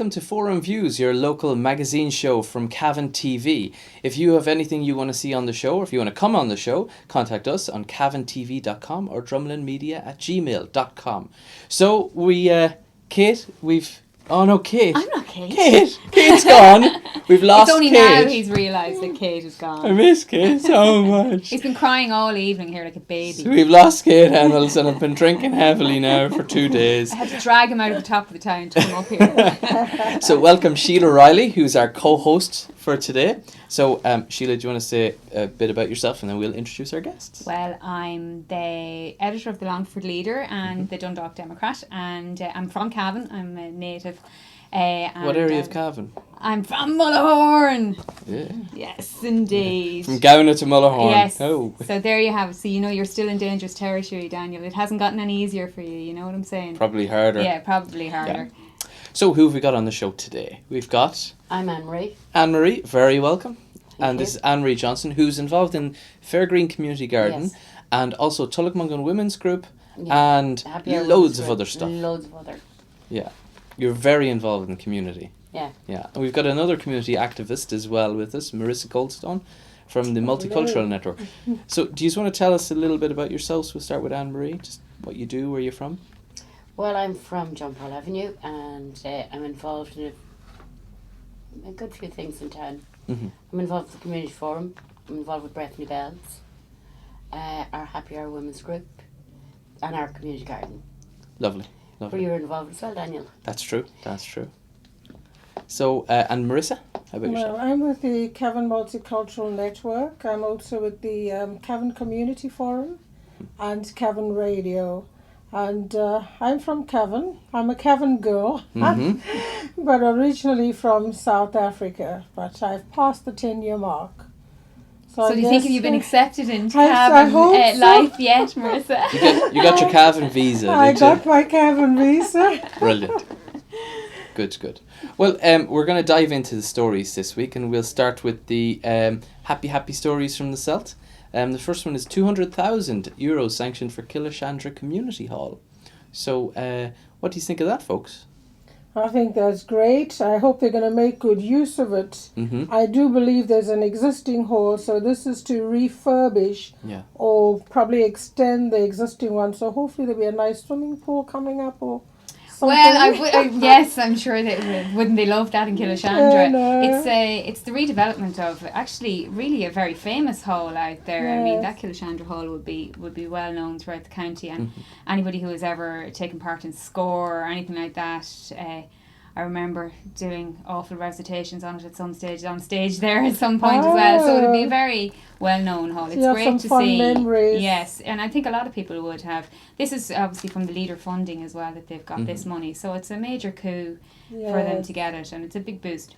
welcome to Forum Views, your local magazine show from Cavan TV. If you have anything you want to see on the show, or if you want to come on the show, contact us on cavantv.com or drumlinmedia@gmail.com. So Kate, Oh no, Kate. I'm not Kate. Kate's gone. We've lost Kate. It's only now he's realised that Kate is gone. I miss Kate so much. He's been crying all evening here like a baby. So we've lost Kate Hennels and I've been drinking heavily now for 2 days. I had to drag him out of the top of the town to come up here. So welcome Sheila Riley, who's our co-host for today. So Sheila, do you want to say a bit about yourself and then we'll introduce our guests? Well, I'm the editor of the Longford Leader and the Dundalk Democrat, and I'm from Cavan. I'm a native. What area of Cavan? I'm from Mullahorn. Yeah. Yes, indeed. From Gowna to Mullahorn. Yes. Oh. So there you have it. So you know you're still in dangerous territory, Daniel. It hasn't gotten any easier for you. You know what I'm saying? Probably harder. Yeah, probably harder. Yeah. So who have we got on the show today? We've got I'm Anne-Marie. Anne-Marie, very welcome. Thank you. This is Anne-Marie Johnson, who's involved in Fairgreen Community Garden, Yes. and also Tullochmungan Women's Group, Yeah. and Happy Hour loads Women's of Group. other stuff. Loads of other. Yeah. You're very involved in the community. Yeah. Yeah. And we've got another community activist as well with us, Marissa Goldstone, from the Multicultural Network. So do you just want to tell us a little bit about yourselves? We'll start with Anne-Marie, just what you do, where you're from. Well, I'm from John Paul Avenue, and I'm involved in a good few things in town. Mm-hmm. I'm involved with the Community Forum. I'm involved with Breffni Bells, our Happy Hour Women's Group, and our Community Garden. Lovely. Where Lovely. you're involved as well, Daniel. That's true. That's true. So, and Marissa, how about yourself? Well, I'm with the Cavan Multicultural Network. I'm also with the Cavan Community Forum and Cavan Radio. And I'm from Cavan. I'm a Cavan girl, Mhm. but originally from South Africa. But I've passed the 10-year mark. So I do you think guess, you've been accepted into I Cavan hope so. life yet, Marissa? You got your Cavan visa, I did got you? my Cavan visa. Brilliant. Good, good. Well, we're going to dive into the stories this week, and we'll start with the happy stories from the Celt. The first one is €200,000 sanctioned for Killashandra Community Hall. So, what do you think of that, folks? I think that's great. I hope they're going to make good use of it. Mm-hmm. I do believe there's an existing hall, so this is to refurbish Yeah. or probably extend the existing one. So hopefully there'll be a nice swimming pool coming up or something. Well, yes, I'm sure that wouldn't they love that in Killashandra? I know. It's the redevelopment of actually really a very famous hall out there. I mean, that Killashandra Hall would be well known throughout the county, and anybody who has ever taken part in SCORE or anything like that. I remember doing awful recitations on it at some stage, on stage there at some point as well. So it'd be a very well-known hall. So It's you have great some to fun see. memories. Yes, and I think a lot of people would have. This is obviously from the leader funding as well that they've got this money. So it's a major coup for them to get it, and it's a big boost.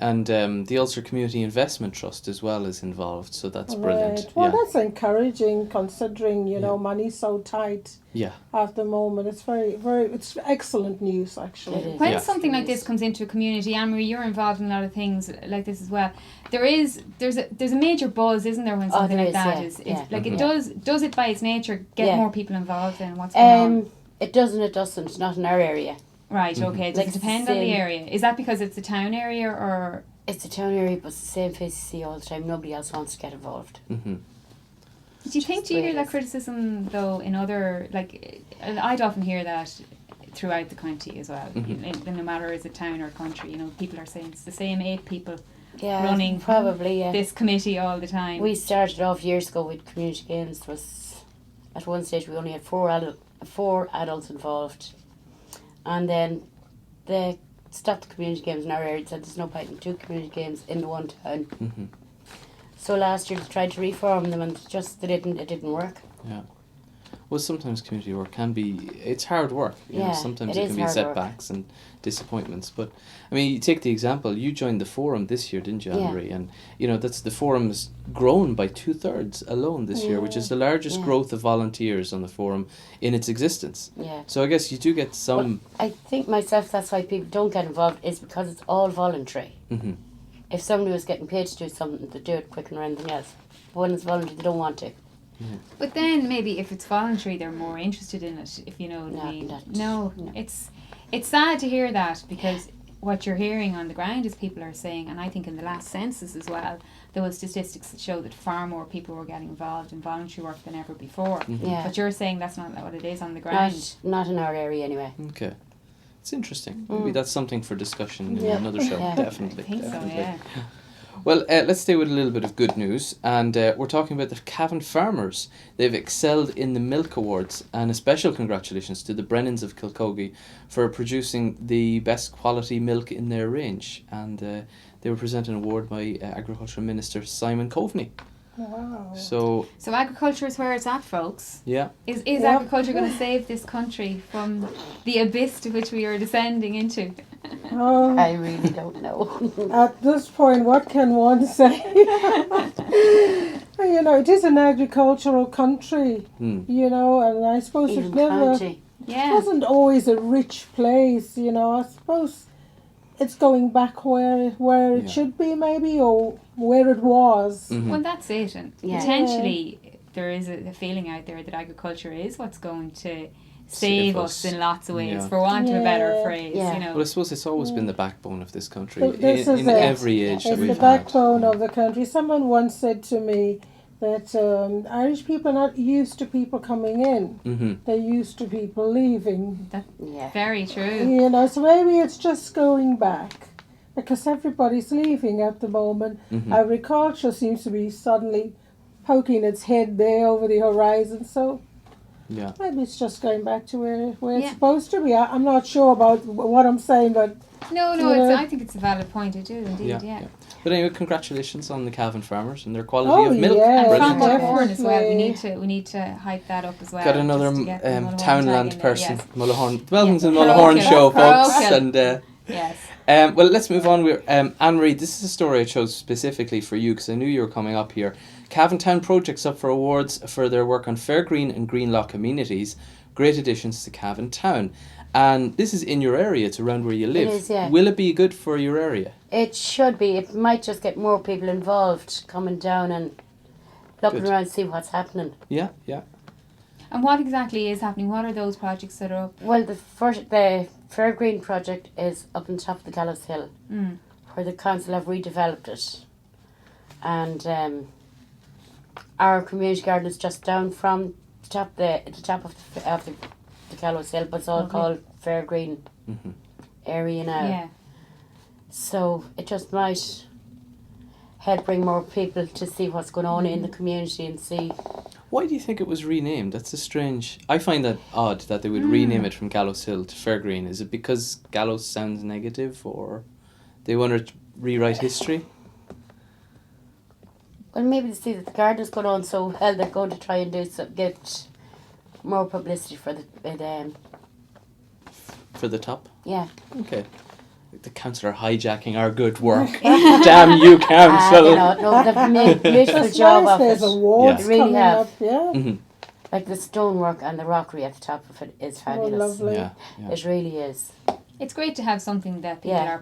And the Ulster Community Investment Trust as well is involved, so that's brilliant. Right. Well, Yeah. that's encouraging considering, you know, money's so tight Yeah. at the moment. It's it's excellent news, actually. It is. When Yeah. something like this comes into a community, Anne-Marie, you're involved in a lot of things like this as well. There's a major buzz, isn't there, when something there like is, that yeah, is yeah. like it Mhm. does it by its nature get Yeah. more people involved in what's going on? It does and it doesn't. Not in our area. Right, okay. Does Like it depend on the same- area? Is that because it's a town area or It's a town area, but it's the same face you see all the time. Nobody else wants to get involved. Mm-hmm. do you hear it that is. criticism though in other, like I'd often hear that throughout the county as well. No matter is it town or country, you know, people are saying it's the same 8 people Yeah, running probably. Yeah. this committee all the time. We started off years ago with community games. It was at one stage we only had four adults involved, and then they stopped the community games in our area and said there's no point in 2 community games in the one town. Mm-hmm. So last year they tried to reform them and it didn't work. Yeah. Well, sometimes community work it's hard work. You know, Yeah, sometimes it it is can be hard work. setbacks and disappointments. But, I mean, you take the example, you joined the forum this year, didn't you, Yeah. Anne-Marie? And, you know, the forum's grown by 2/3 alone this year, which is the largest Yeah. growth of volunteers on the forum in its existence. Yeah. So I guess you do get some... I think myself that's why people don't get involved is because it's all voluntary. Mhm. If somebody was getting paid to do something, they do it quicker than anything else. But when it's voluntary, they don't want to. But then maybe if it's voluntary, they're more interested in it. If you know what I No, mean. not- No, no. it's It's sad to hear that, because what you're hearing on the ground is people are saying, and I think in the last census as well, there were statistics that show that far more people were getting involved in voluntary work than ever before. Yeah. But you're saying that's not what it is on the ground. Not in our area anyway. Okay. It's interesting. Maybe that's something for discussion in another show. Yeah. Definitely. I think definitely. so, yeah. Well, let's stay with a little bit of good news, and we're talking about the Cavan farmers. They've excelled in the Milk Awards, and a special congratulations to the Brennans of Kilcogie for producing the best quality milk in their range, and they were presented an award by Agriculture Minister Simon Coveney. Wow. So, So agriculture is where it's at, folks. yeah, Is Yep. agriculture going to save this country from the abyss to which we are descending into? I really don't know. At this point, what can one say? You know, it is an agricultural country, you know, and I suppose Even it never county. Yeah. wasn't always a rich place, you know. I suppose it's going back where it Yeah. should be, maybe, or where it was. Well, that's it. And Yeah. potentially there is a feeling out there that agriculture is what's going to save us in lots of ways, Yeah. for want of a better Yeah. phrase, Yeah. you know. Well, I suppose it's always been the backbone of this country But this in is it. every age that It's the we've backbone had. of the country. Someone once said to me that Irish people are not used to people coming in. Mm-hmm. They're used to people leaving. Yeah. Very true. You know, so maybe it's just going back. Because everybody's leaving at the moment. Mm-hmm. Agriculture seems to be suddenly poking its head there over the horizon. So Yeah. maybe it's just going back to where it's Yeah. supposed to be. I'm not sure about what I'm saying, but No, Yeah. I think it's a valid point. I do indeed, yeah. But anyway, congratulations on the Cavan farmers and their quality of milk. yeah, And Brilliant. from Mullahorn as well. Definitely. We need to hype that up as well. Got another just to get the Mullahorn tag townland in there, person, yes. Mullahorn. Welcome to the Yeah. Mullahorn Parochial. show, folks. Parochial. And Yes. well, let's move on. We're Anne-Marie, this is a story I chose specifically for you because I knew you were coming up here. Cavan Town Project's up for awards for their work on Fairgreen and Greenlock communities. Great additions to Cavan Town. And this is in your area, it's around where you live. is, yeah. Will it be good for your area? It should be. It might just get more people involved coming down and looking Good. around to see what's happening. Yeah, yeah. And what exactly is happening? What are those projects that are up? Well, the Fairgreen project is up on top of the Gallows Hill, where the council have redeveloped it, and our community garden is just down from the top of the Gallows Hill, but it's all Okay. called Fairgreen Mhm. area now. Yeah. So it just might help bring more people to see what's going on in the community and see. Why do you think it was renamed? That's a strange... I find that odd that they would rename it from Gallows Hill to Fairgreen. Is it because Gallows sounds negative or they want to rewrite history? Well, maybe they see that the garden's going on so well, they're going to try and get more publicity for the For the top? yeah. Okay. The council are hijacking our good work. Damn you, council! No, they've made a beautiful it's job nice. of There's it. awards Yeah. Really coming have. up. Yeah. Mhm. Like the stonework and the rockery at the top of it is Oh, fabulous. lovely. Yeah, yeah. It really is. It's great to have something that people Yeah. are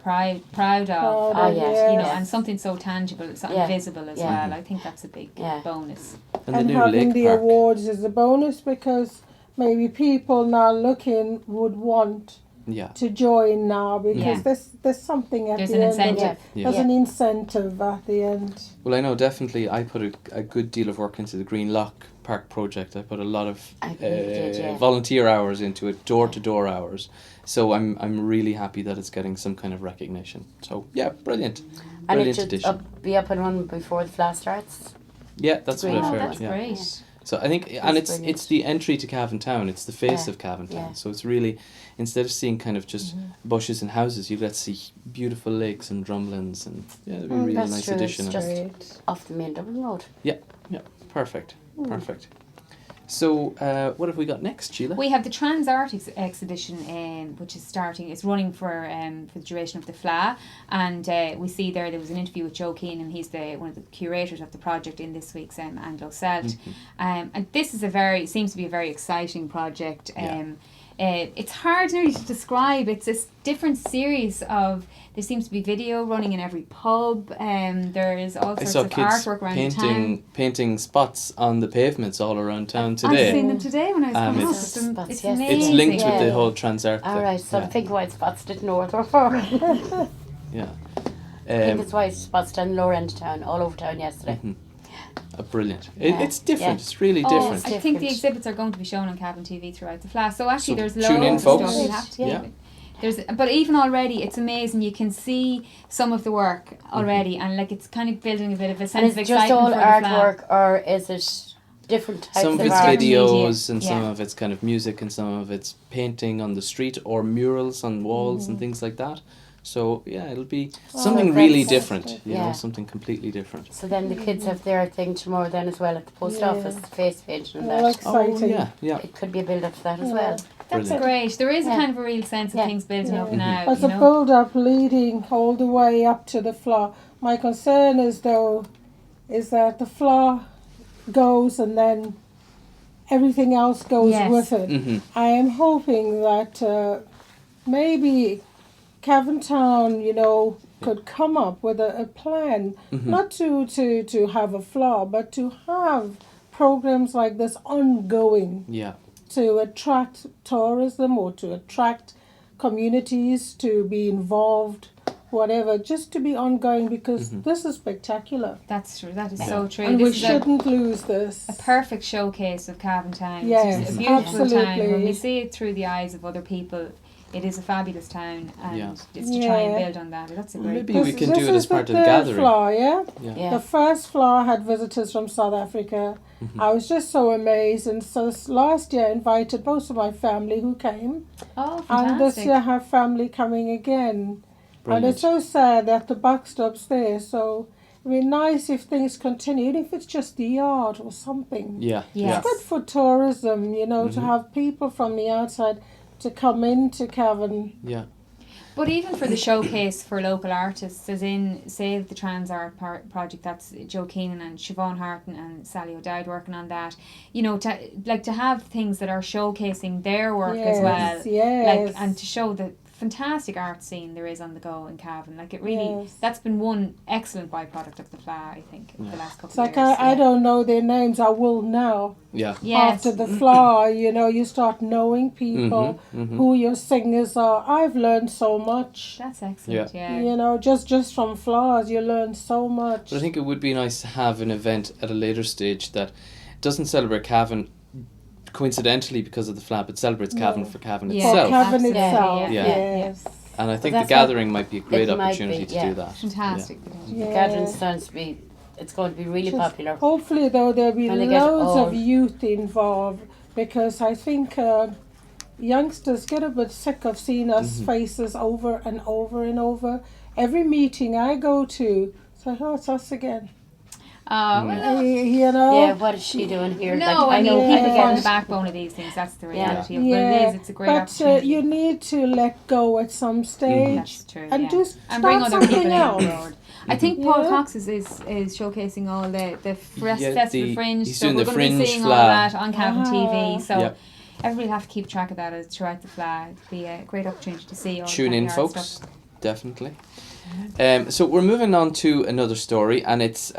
proud of. Oh, yeah. You know, Yes. and something so tangible, something Yeah. visible as Yeah. well. I think that's a big Yeah. bonus. And the And new having lake the park. awards is a bonus because maybe people now looking would want Yeah. to join now because Yeah. there's something at There's the an end of incentive. it. Yeah. There's Yeah. an incentive at the end. Well, I know definitely I put a good deal of work into the Green Lock Park project. I put a lot of I believe you did, yeah. volunteer hours into it, door-to-door hours. So I'm really happy that it's getting some kind of recognition. So, yeah, brilliant. And it Brilliant should addition. be up and running before the flat starts. Yeah, that's what Green I've Oh, Lock. heard. that's Yeah. great. So I think, and That's it's brilliant. the entry to Cavan Town. It's the face Yeah, of Cavan Town. yeah. So it's really, instead of seeing kind of just bushes and houses, you get to see beautiful lakes and drumlins, and yeah, it'd be a really that's nice true, addition. it's just- Great. Mm-hmm. Off the main Dublin Road. Perfect, perfect. So, what have we got next, Sheila? We have the Trans Art exhibition, which is starting. It's running for the duration of the FLA, and we see there was an interview with Joe Keenan. He's one of the curators of the project in this week's Anglo Celt, and this is seems to be a very exciting project. Yeah. it's hard really to describe. It's this different series of. There seems to be video running in every pub. There's all I sorts saw of kids artwork around town. painting spots on the pavements all around town I've today. seen them today when I was coming up. it's- It's yes. amazing. It's linked with the Yeah. whole Transart All thing. right, so yeah. I think white spots didn't know what they were for. I Yeah. think it's white spots down lower end of town, all over town yesterday. Brilliant. Yeah. It's different. Yeah. It's really Oh, different. I think the Different. exhibits are going to be shown on Cavan TV throughout the Flash. So actually, So there's tune in, loads of folks. stuff you have to Yeah. But even already, it's amazing. You can see some of the work already, and like it's kind of building a bit of a And sense is of it just excitement all for the Flash. artwork, or is it different types Some of of it's art? videos and Yeah. some of it's kind of music and some of it's painting on the street or murals on walls and things like that. So yeah, it'll be something really that's different, you know, Yeah. something completely different. So then the kids have their thing tomorrow then as well at the post Yeah. office, face painting and Well, that. exciting. Oh yeah. It could be a build up to that as Yeah. well. That's Brilliant. great. There is a Yeah. kind of a real sense of Yeah. things building up Yeah. now. There's You a know? build-up leading all the way up to the floor. My concern is that the floor goes and then everything else goes Yes. with it. Mm-hmm. I am hoping that maybe Cavan Town, could come up with a plan, not to have a floor, but to have programs like this ongoing Yeah. to attract tourism or to attract communities to be involved, whatever, just to be ongoing because this is spectacular. That's true. That is Yeah. so true. And we This is shouldn't lose this. a perfect showcase of Cavan Town. Yes, It's a beautiful town. When absolutely. we see it through the eyes of other people, it is a fabulous town, and Yeah. it's to try and Yeah. build on that. That's a great. Maybe we can This do it is as part of the third gathering. floor, yeah? Yeah. Yeah. The first floor had visitors from South Africa. I was just so amazed, and so last year I invited most of my family who came, Oh, and this fantastic! year I have family coming again. And it's Brilliant. so sad that the buck stops there. So it'd be nice if things continue, even if it's just the yard or something. Yeah. Yes. It's good for tourism, to Mhm. have people from the outside to come into Cavan. Yeah. But even for the showcase for local artists, as in, say, the Trans Art Project, that's Joe Keenan and Siobhan Harton and Sally O'Dowd working on that. To have things that are showcasing their work as well, Yes. and to show the fantastic art scene there is on the go in Cavan. Like it really, Yes. that's been one excellent byproduct of the FLA, I think, Yeah. the last couple It's of like years. I don't know their names. I will now. Yeah. Yes. After the floor, you start knowing people, Mhm. who your singers are. I've learned so much. That's excellent. Yeah. Just from floors, you learn so much. But I think it would be nice to have an event at a later stage that doesn't celebrate Cavan coincidentally because of the flap, it celebrates Cavan for Cavan Yeah. For itself. Cavan Absolutely, itself, yeah. yes. And I think that's the gathering might be a great it might opportunity be, to yeah. do that. Fantastic. The Yeah. gathering sounds to be, it's going to be really Just popular. Hopefully, though, there'll be When they get loads of old. youth involved because I think youngsters get a bit sick of seeing us faces over and over and over. Every meeting I go to, it's us again. Well, Yeah, what is she doing here? no, Like, I mean, know people people form the get backbone of these things. That's the reality of it. Yeah, But it is. It's a great but opportunity. you need to let go at some stage That's true. and yeah. do and bring start other people something in else. on board. I think Paul Yeah. Cox is showcasing all the Yeah, Festival Fringe. he's So doing we're the going to be Fringe seeing Fla. all that on Cavan Ah. TV. So Yep. everybody will have to keep track of that throughout the flag. It'll be a great opportunity to see all Tune the in, backyard folks. stuff. Definitely. So we're moving on to another story, and it's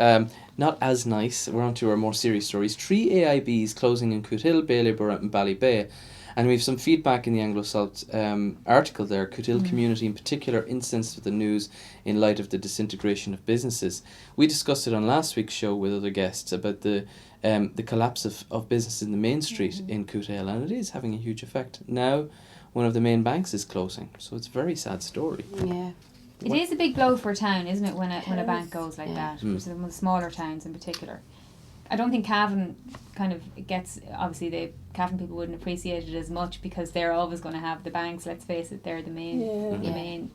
not as nice. We're on to our more serious stories. 3 AIBs closing in Cootehill, Ballybor and Ballybay. And we have some feedback in the Anglo-Celt article there. Cootehill community in particular incensed with the news in light of the disintegration of businesses. We discussed it on last week's show with other guests about the collapse of business in the main street in Cootehill, and it is having a huge effect. Now one of the main banks is closing, so it's a very sad story. Yeah. It is a big blow for a town, isn't it, when a bank goes like Yeah. that, which is one of the smaller towns in particular. I don't think Cavan kind of gets, obviously the Cavan people wouldn't appreciate it as much because they're always going to have the banks, let's face it, they're the main, Yeah. the main.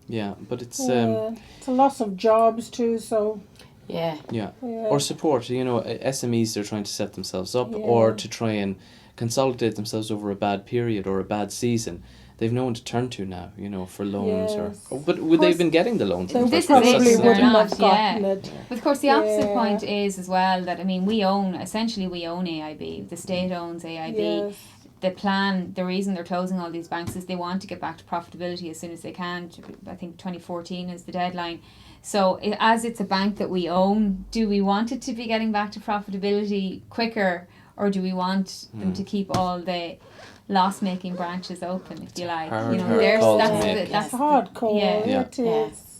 Yeah, but it's It's a loss of jobs too, so Yeah. yeah. yeah. Or support, SMEs they're trying to set themselves up or Yeah. to try and consolidate themselves over a bad period or a bad season. They've no one to turn to now, for loans Yes. but would they course, have been getting the loans? They in the This first is place? it, probably they're wouldn't not, have gotten yeah. it. But of course the opposite Yeah. point is as well that, we own AIB, the state owns AIB. Yes. the plan, the reason they're closing all these banks is they want to get back to profitability as soon as they can. I think 2014 is the deadline. So as it's a bank that we own, do we want it to be getting back to profitability quicker, or do we want them to keep all the loss-making branches open, if you like? Hard, You know, hard there's call to that's make. that's It's a hard call. Yeah. It is.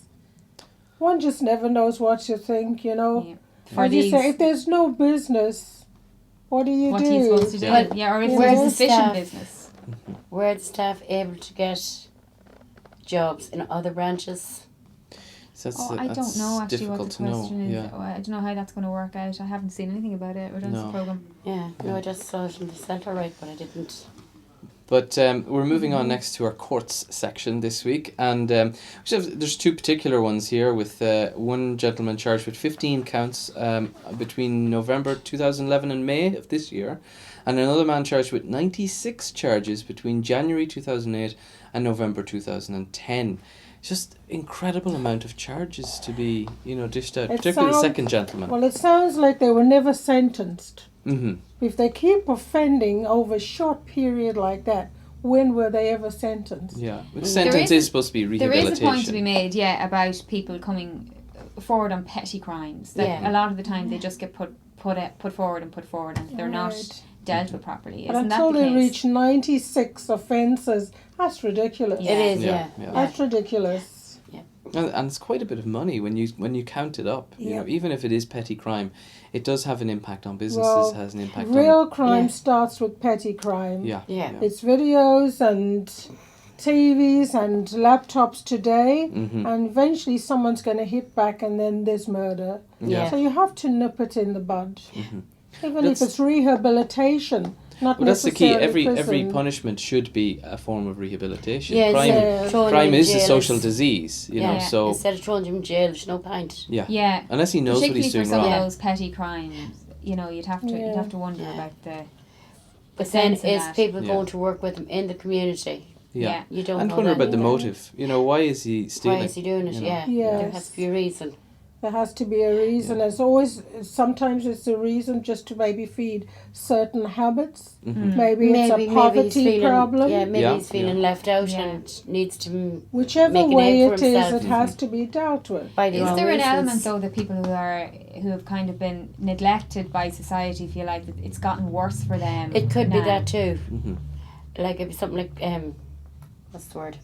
One just never knows what you think, you know. Yeah. For As you these, say, if there's no business, what do you what do? are you supposed to do? Yeah. Yeah, or if Yeah. there's Where's a the fishing staff? business. Were the staff able to get jobs in other branches? So I don't know actually what difficult the to know. question is. Yeah. I don't know how that's going to work out. I haven't seen anything about it. We're doing No. this program. Yeah, no, I just saw it in the centre right, but I didn't. But we're moving on next to our courts section this week, and there's two particular ones here, with one gentleman charged with 15 counts between November 2011 and May of this year, and another man charged with 96 charges between January 2008 and November 2010. Just incredible amount of charges to be, dished out, It particularly the sounds- second gentleman. Well, it sounds like they were never sentenced. Mm-hmm. If they keep offending over a short period like that, when were they ever sentenced? Yeah, There sentence is- is supposed to be There rehabilitation. is a point to be made, about people coming forward on petty crimes. That Yeah. a lot of the time they just get put forward, and they're not Right. dealt with properly. But Isn't that until the they case? reach 96 offences, that's ridiculous. Yeah. It is, Yeah, yeah. yeah. That's ridiculous. And it's quite a bit of money when you count it up. Yeah. Even if it is petty crime, it does have an impact on businesses. Well, has an impact Real crime Yeah. starts with petty crime. on yeah. Yeah. It's videos and TVs and laptops today, Mm-hmm. and eventually someone's going to hit back, and then there's murder. Yeah. So you have to nip it in the bud. Mm-hmm. Even That's- if it's rehabilitation, not Well, that's the key. necessarily Every prison. punishment should be a form of rehabilitation. Yeah, crime yeah. throwing crime him in is a jail social is- disease. You know, Yeah. so Instead of throwing him in jail, there's no point. yeah. Yeah, Unless he knows what particularly he's for doing some wrong. of those petty crimes, you'd have to Yeah. wonder Yeah. about the But then sense in is that. people Yeah. going to work with him in the community? Yeah. You don't And know wonder that about the either. motive. Why is he stealing? Why is he doing it? you know? Yeah. Yes. There has to be a reason. There has to be a reason. It's always, sometimes it's a reason just to maybe feed certain habits. Mhm. Maybe it's a he's poverty feeling, problem. Yeah, maybe Yeah, he's feeling yeah. left out Yeah. and needs to Whichever Make a way name for it is, himself. it has to be dealt with. buy the Is wrong there an reasons. element though that people who have kind of been neglected by society feel like that it's gotten worse for them? It could be now? that too. Mhm. Like it'd be something like what's the word?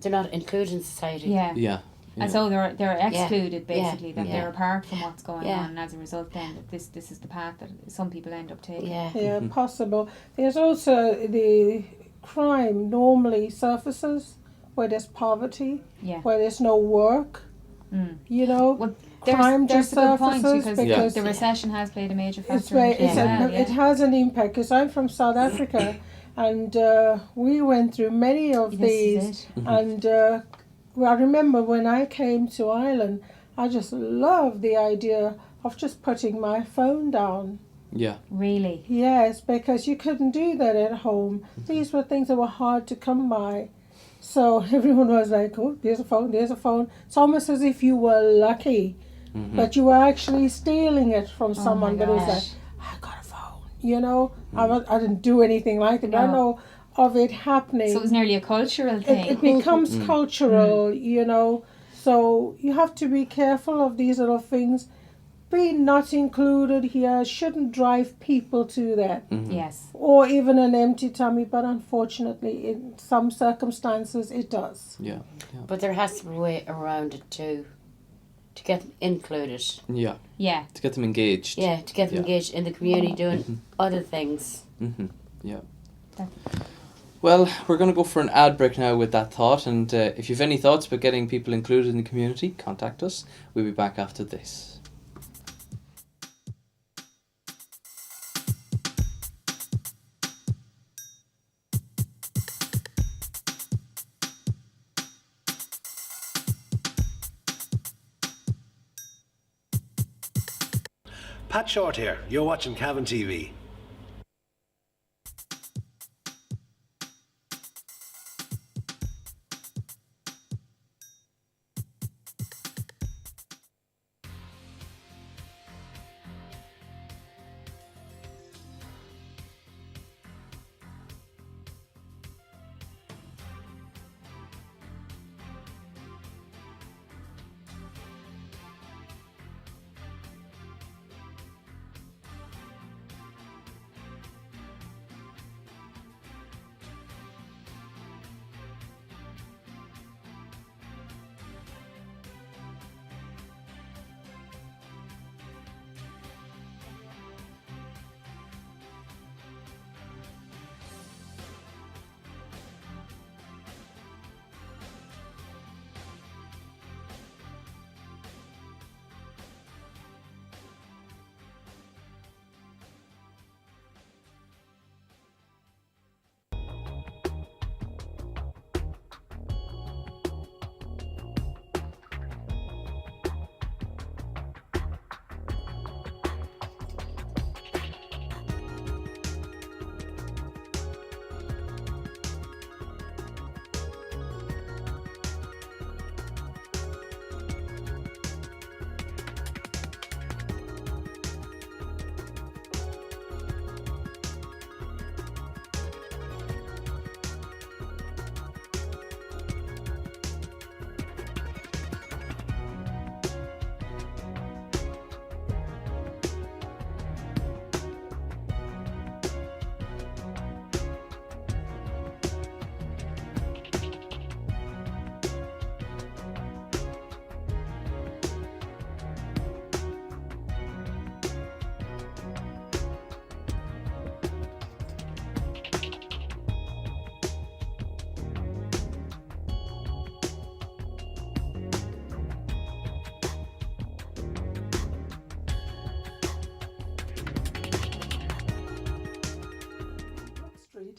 They're not included in society. Yeah. Yeah. And so they're excluded basically, that Yeah. they're apart from what's going Yeah. on, and as a result then that this is the path that some people end up taking. Yeah. Yeah, Mm-hmm. possible. There's also the crime normally surfaces where there's poverty, Yeah. where there's no work. Mm. Well, There's crime a just good point surfaces because Yeah. the recession has played a major it's factor very, in it as well, it has an impact. Because I'm from South Africa, and we went through many of This these. is it. And I remember when I came to Ireland, I just loved the idea of just putting my phone down. Yeah. Really. Yes, because you couldn't do that at home. These were things that were hard to come by. So everyone was like, oh, there's a phone, there's a phone. It's almost as if you were lucky, Mhm. but you were actually stealing it from someone. my But it was gosh. like, I got a phone, I didn't do anything like that. But I No. know of it happening. So it was nearly a cultural thing. It becomes Mm. cultural, So you have to be careful of these little things. Being not included here shouldn't drive people to that. Mhm. Yes. Or even an empty tummy, but unfortunately, in some circumstances, it does. Yeah. But there has to be a way around it too. To get them included. Yeah. Yeah. To get them engaged. Yeah, to get them Yeah. engaged in the community doing Mhm. other things. Mm-hmm. Yeah. That- Well, we're going to go for an ad break now with that thought, and if you've any thoughts about getting people included in the community, contact us. We'll be back after this. Pat Short here. You're watching Cavan TV.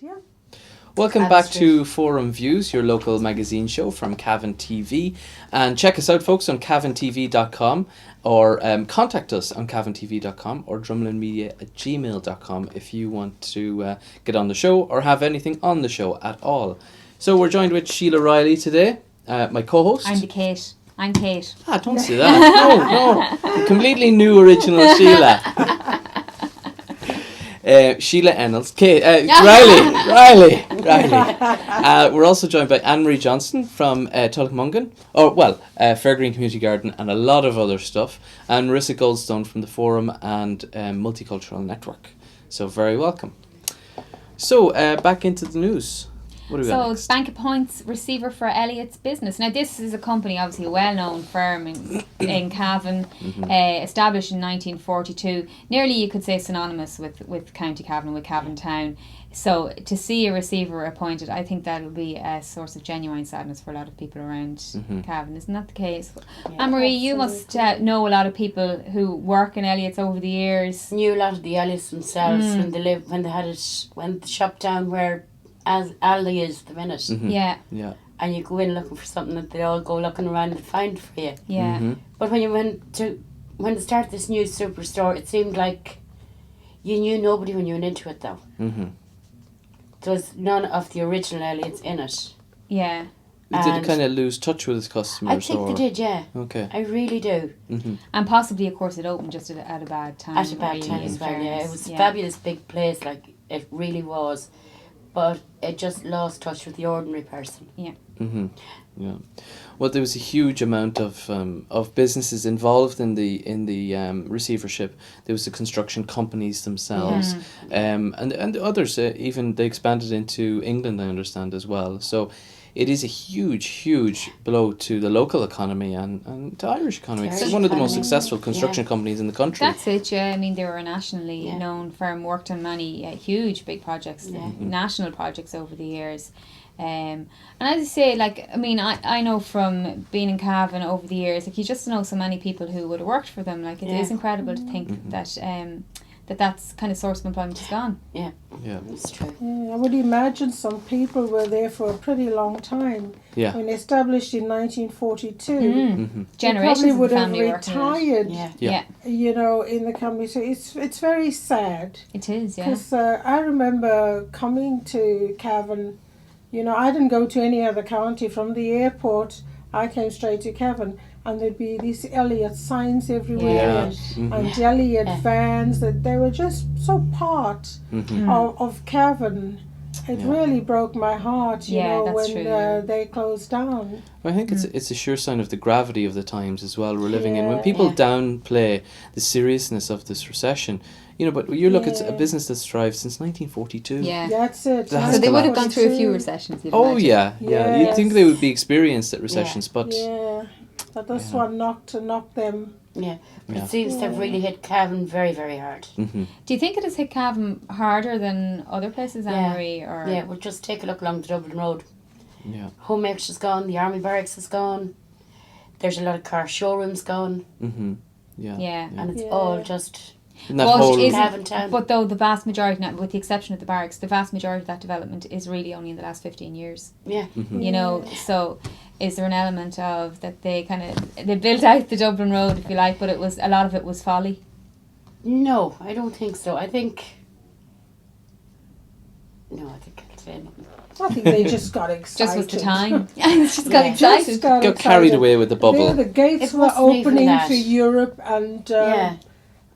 yeah. Welcome Cavan back Street. to Forum Views, your local magazine show from Cavan TV. And check us out, folks, on cavantv.com, or contact us on cavantv.com or drumlinmedia@gmail.com if you want to get on the show or have anything on the show at all. So we're joined with Sheila Riley today, my co-host. I'm Kate. Don't say that. No. The completely new original Sheila. Sheila Ennels. Riley. We're also joined by Anne-Marie Johnston from Tullammungan. Fairgreen Community Garden and a lot of other stuff. And Marissa Goldstone from the Forum and Multicultural Network. So very welcome. So back into the news. What do we got next? Bank appoints receiver for Elliott's business. Now, this is a company, obviously a well-known firm in Cavan, established in 1942. Nearly, you could say, synonymous with County Cavan, with Cavan Town. So, to see a receiver appointed, I think that will be a source of genuine sadness for a lot of people around Cavan. Isn't that the case? Yeah, Anne-Marie, you must know a lot of people who work in Elliott's over the years. Knew a lot of the Elliots themselves when they had the shop down where as Aldi is the minute. Mm-hmm. Yeah. And you go in looking for something that they all go looking around and find for you. Yeah. Mm-hmm. But when they started this new superstore, it seemed like you knew nobody when you went into it though. Mm-hmm. There was none of the original Elliots in it. Yeah. Did it And kind of lose touch with its customers? I think they did, yeah. Okay. I really do. Mm-hmm. And possibly, of course, it opened just at a bad time. At a bad really, time in as well, yeah. It fairness. was a fabulous big place, like it really was. But it just lost touch with the ordinary person. Mm-hmm. Yeah. Well, there was a huge amount of businesses involved in the receivership. There was the construction companies themselves, and others. Even they expanded into England, I understand, as well. So it is a huge blow to the local economy and to Irish economy. It's Irish one of the most economy. successful construction companies in the country. That's it, yeah. I mean, they were a nationally Yeah. known firm, worked on many huge, big projects, Yeah. national projects over the years. And as I say, like, I mean, I know from being in Cavan over the years, like, you just know so many people who would have worked for them. Like, it is incredible to think that that's kind of source of employment is gone. Yeah. It's true. Yeah, I would imagine some people were there for a pretty long time. Yeah. When established in 1942, Mm-hmm. they Generations probably of would the have family working on it. retired, Yeah. Yeah. you know, in the company. So it's very sad. It is, yeah. Because I remember coming to Cavan, you know, I didn't go to any other county. From the airport, I came straight to Cavan, and there'd be these Elliot signs everywhere, and Elliot vans, that they were just so part of Cavan. It really broke my heart, you know, that's when true, they closed down. I think it's a sure sign of the gravity of the times as well we're living in. When Yeah. people downplay the seriousness of this recession, you know, but you look at a business that's thrived since 1942. Yeah. That's it. That's So they the would have gone through a few 1942. recessions. You'd Oh imagine. yeah. You'd think they would be experienced at recessions, but Yeah, but this one knocked them. Yeah. But Yeah. it seems to have really hit Cavan very, very hard. Do you think it has hit Cavan harder than other places, Anne-Marie? Or Yeah, well, just take a look along the Dublin Road. yeah. Homemakers is gone, the Army Barracks is gone. There's a lot of car showrooms gone, Yeah. Yeah. and it's Yeah. all just And that But whole isn't- Cavan Town. But though the vast majority, now, with the exception of the barracks, the vast majority of that development is really only in the last 15 years. Yeah. You know, so is there an element of that they built out the Dublin Road, if you like, but a lot of it was folly? No, I don't think so. I think I can't say nothing. I think they just got excited. Just was the time. It's just got Yeah. excited. Just got got carried excited. away with the bubble. The gates It were wasn't even opening that. to Europe, and Yeah.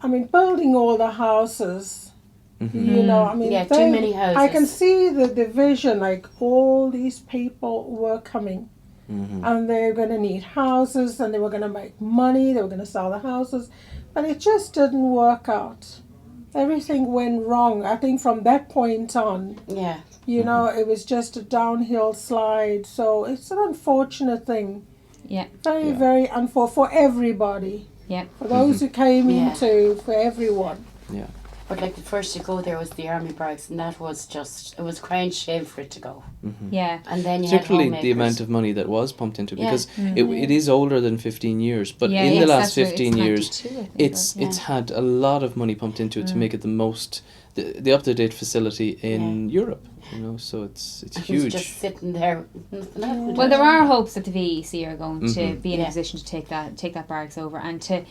I mean, building all the houses. You know, I mean, Yeah, too many houses. I can see the vision. Like all these people were coming, and they're going to need houses, and they were going to make money. They were going to sell the houses, but it just didn't work out. Everything went wrong. I think from that point on, Yeah. you know, it was just a downhill slide. So it's an unfortunate thing. Yeah. Very, very unfortunate for everybody. Yeah. For those who came Yeah. into, for everyone. Yeah. But like the first to go there was the Army Barracks, and that was just, it was crying shame for it to go. Yeah. And then you had Particularly homemakers. the amount of money that was pumped into it, Yeah. because it is older than 15 years, but Yeah, in yes, the last that's right. 15 It's years 92, I think, it's Yeah. it's had a lot of money pumped into it to make it the most the up-to-date facility in Europe. You know, so it's He's huge. just sitting there. Nothing happened. Well, there are hopes that the VEC are going to Mhm. be in a Yeah. position to take that barracks over and to,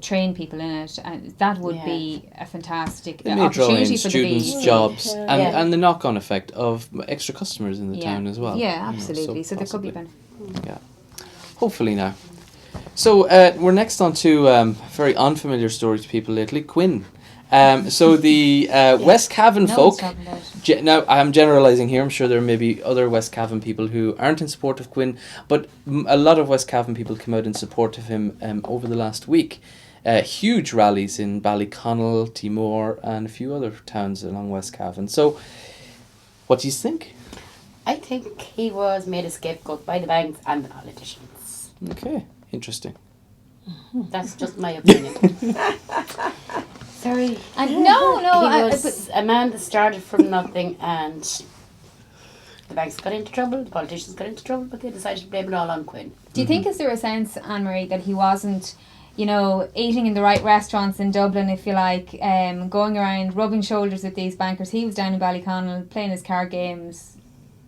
train people in it, and that would Yeah. be a fantastic It may draw in opportunity for the students, VEC. jobs, Yeah. and, Yeah. and the knock-on effect of extra customers in the Yeah. town as well. Yeah, you know, absolutely. So there could be possibly. benefit. Hopefully now. So we're next on to very unfamiliar story to people lately, Quinn. So the West Cavan No folk. one's talking about it. Now, I'm generalising here. I'm sure there may be other West Cavan people who aren't in support of Quinn, but a lot of West Cavan people came out in support of him over the last week. Huge rallies in Ballyconnell, Timor, and a few other towns along West Cavan. So, what do you think? I think he was made a scapegoat by the banks and the politicians. Okay, interesting. That's just my opinion. Sorry. And no, He I- was a man that started from nothing, and the banks got into trouble, the politicians got into trouble, but they decided to blame it all on Quinn. do you think is there a sense, Anne-Marie, that he wasn't, eating in the right restaurants in Dublin, if you like, going around rubbing shoulders with these bankers? He was down in Ballyconnell playing his card games,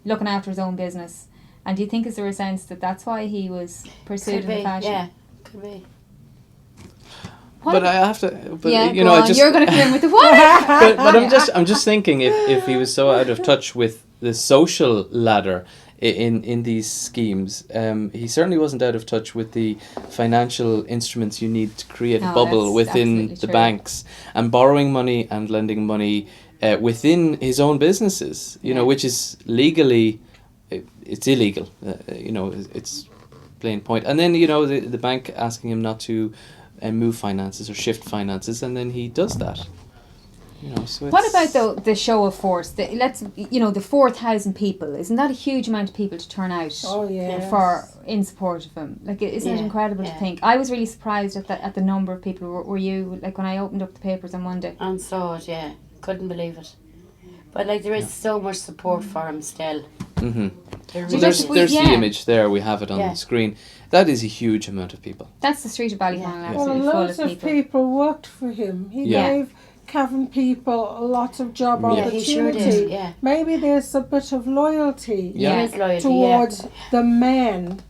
looking after his own business. And do you think is there a sense that that's why he was pursued Could in the be, fashion? yeah, could be. What But ab- I have to. But yeah, you go know, on. I just. You're going to come in with the what? but I'm just thinking if he was so out of touch with the social ladder in these schemes, he certainly wasn't out of touch with the financial instruments you need to create a No, bubble that's within absolutely the true. banks and borrowing money and lending money within his own businesses. You know, Yeah. which is legally, it's illegal. It's plain point. And then the bank asking him not to move finances or shift finances, and then he does that. So What it's- about the show of force? The 4,000 people. Isn't that a huge amount of people to turn out Oh, yeah. in support of him? Like, isn't it Yeah, incredible to yeah. think? I was really surprised at the number of people. Were you, like, when I opened up the papers on Monday? And saw it, yeah. Couldn't believe it. But there is so much support for him still. Mhm. There So really there's is. we- the yeah. image there. We have it on Yeah. the screen. That is a huge amount of people. That's the street of Ballyconnell, Yeah. Well, absolutely full loads of of people. people worked for him. He Yeah. gave Cavan people lots of job Yeah. Yeah, he sure opportunity. did, yeah. Maybe there's a bit of loyalty Yeah. There is loyalty, towards the man.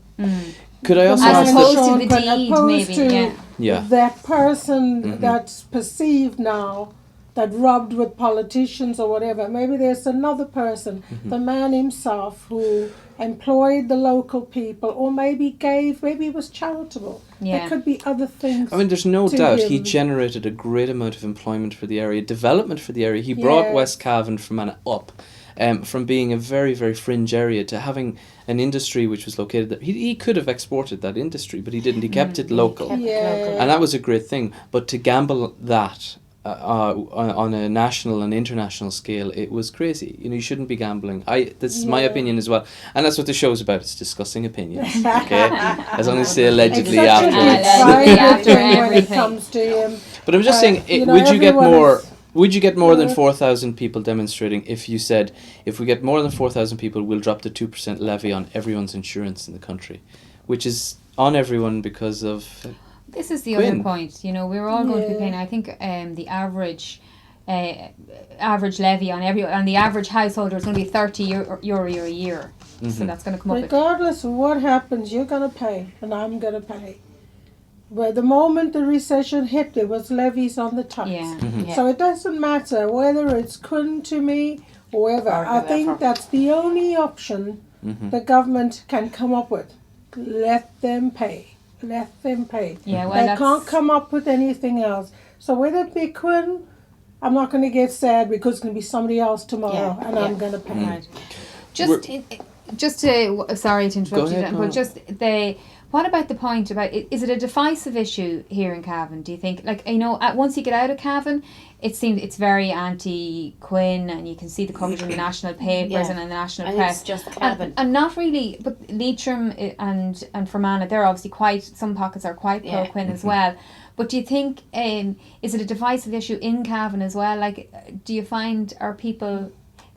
Could I also As ask? opposed Sean to the Quinn, deed, opposed maybe. to Yeah. Yeah. that person Mhm. that's perceived now that rubbed with politicians or whatever. Maybe there's another person, Mm-hmm. the man himself, who employed the local people, or maybe maybe he was charitable. Yeah. There could be other things. I mean, there's no to doubt he him. generated a great amount of employment for the area, development for the area. He brought Yes. West Cavan from being a very, very fringe area to having an industry which was located there. He could have exported that industry, but he didn't. He kept it local. kept it Yeah. local. And that was a great thing. But to gamble that on a national and international scale, it was crazy. You shouldn't be gambling. This is my Yeah. opinion as well. And that's what the show's about. It's discussing opinions. Okay? As long as you say allegedly It's such a afterwards. big Allegedly private after thing when it everything. comes to him. But I'm just saying, would you get everyone more? is- Would you get more than Yeah. 4,000 people demonstrating if you said, if we get more than 4,000 people, we'll drop the 2% levy on everyone's insurance in the country, which is on everyone because of. This is the Quinn. other point. We're all going to be Yeah. paying. I think the average levy on the average householder is going to be €30 a year. So that's going to come up. Regardless of what happens, you're going to pay, and I'm going to pay. Well, the moment the recession hit, there was levies on the tax. Yeah. Yeah. So it doesn't matter whether it's Quinn to me or whoever. Or I think whoever. that's the only option the government can come up with. Let them pay. Let them pay. Yeah, well, they that's- can't come up with anything else. So whether it be Quinn, I'm not going to get sad because it's going to be somebody else tomorrow, Yeah, and yeah. I'm going to pay. Right. Just to sorry to interrupt Go you, ahead, but no. just what about the point about is it a divisive issue here in Cavan? Do you think once you get out of Cavan, it seems it's very anti-Quinn, and you can see the coverage in the national papers Yeah. and in the national And press. it's just Cavan. And not really, but Leitrim and Fermanagh, they're obviously some pockets are quite Yeah. pro-Quinn as well. But do you think, is it a divisive issue in Cavan as well? Like, do you find,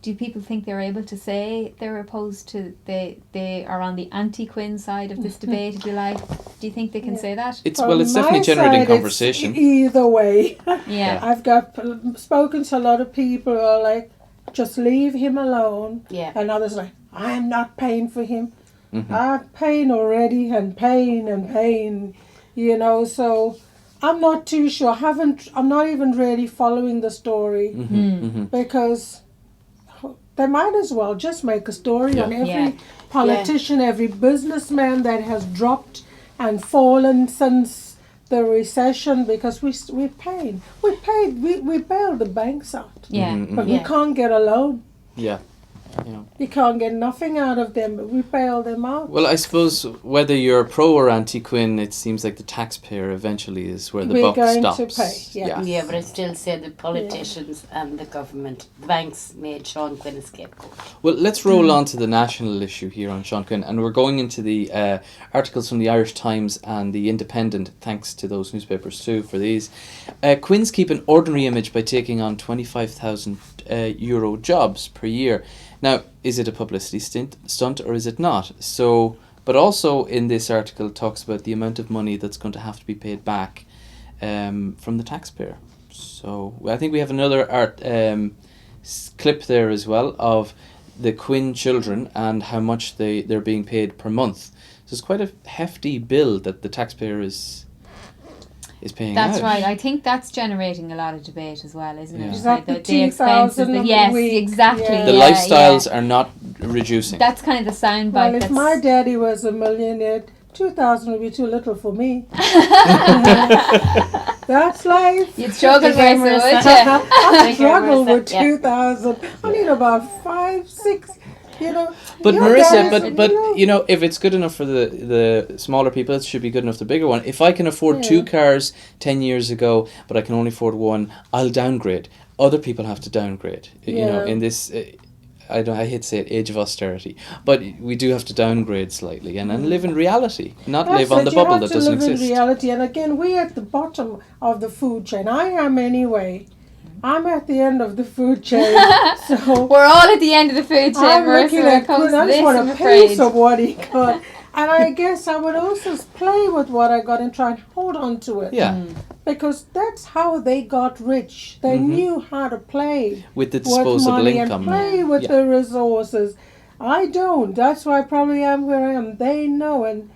do people think they're able to say they're opposed to, they are on the anti-Quinn side of this debate, if you like? Do you think they can say that? It's From it's my definitely generating side, conversation. It's either way. Yeah. I've spoken to a lot of people who are like, just leave him alone. Yeah. And others like, I am not paying for him. Mhm. I'm paying already and paying, you know, so I'm not too sure. I'm not even really following the story because they might as well just make a story Yeah. on every Yeah. politician, every businessman that has dropped and fallen since the recession because we're paying. We bailed the banks out. Yeah. But Yeah. we can't get a loan. Yeah. Yeah. You can't get nothing out of them, but we bail them out. Well, I suppose whether you're pro or anti Quinn, it seems like the taxpayer eventually is where the We're buck going to stops. pay, yeah. Yeah, but I still say the politicians and the government, the banks made Sean Quinn a scapegoat. Well, let's roll on to the national issue here on Sean Quinn, and we're going into the articles from the Irish Times and the Independent. Thanks to those newspapers too for these. Quinns keep an ordinary image by taking on €25,000 euro jobs per year. Now, is it a publicity stunt or is it not? So, but also in this article talks about the amount of money that's going to have to be paid back from the taxpayer. So I think we have another clip there as well of the Quinn children and how much they're being paid per month. So it's quite a hefty bill that the taxpayer is paying That's out. right. I think that's generating a lot of debate as well, isn't Yeah. it? Is that Like the the expenses. 2,000 a Yes, week? exactly. Yeah. The yeah, lifestyles yeah. are not reducing. That's kind of the soundbite. Well, if that's my daddy was a millionaire, 2,000 would be too little for me. That's life. You'd struggle Thank you, very so, Marissa. would you? I Thank you, struggle Marissa. with Yeah. 2,000. I need about 5, 6, you know. But Your Marissa, daddy's, but you know, if it's good enough for the smaller people, it should be good enough for the bigger one. If I can afford Yeah. 2 cars 10 years ago, but I can only afford one, I'll downgrade. Other people have to downgrade. You know, Yeah. in this, I hate to say it, age of austerity, but we do have to downgrade slightly and live in reality, not That's live on it, the you bubble have that to doesn't live exist. in reality. And again, we're at the bottom of the food chain. I am anyway. I'm at the end of the food chain. So We're all at the end of the food chain, I'm Marissa, looking when it at comes Quinn. to I this, just want I'm a afraid. piece of what he got. And I guess I would also play with what I got and try and hold on to it. Yeah, Because that's how they got rich. They knew how to play with the with disposable money income. and play with Yeah. the resources. I don't. That's why I probably am where I am. They know, and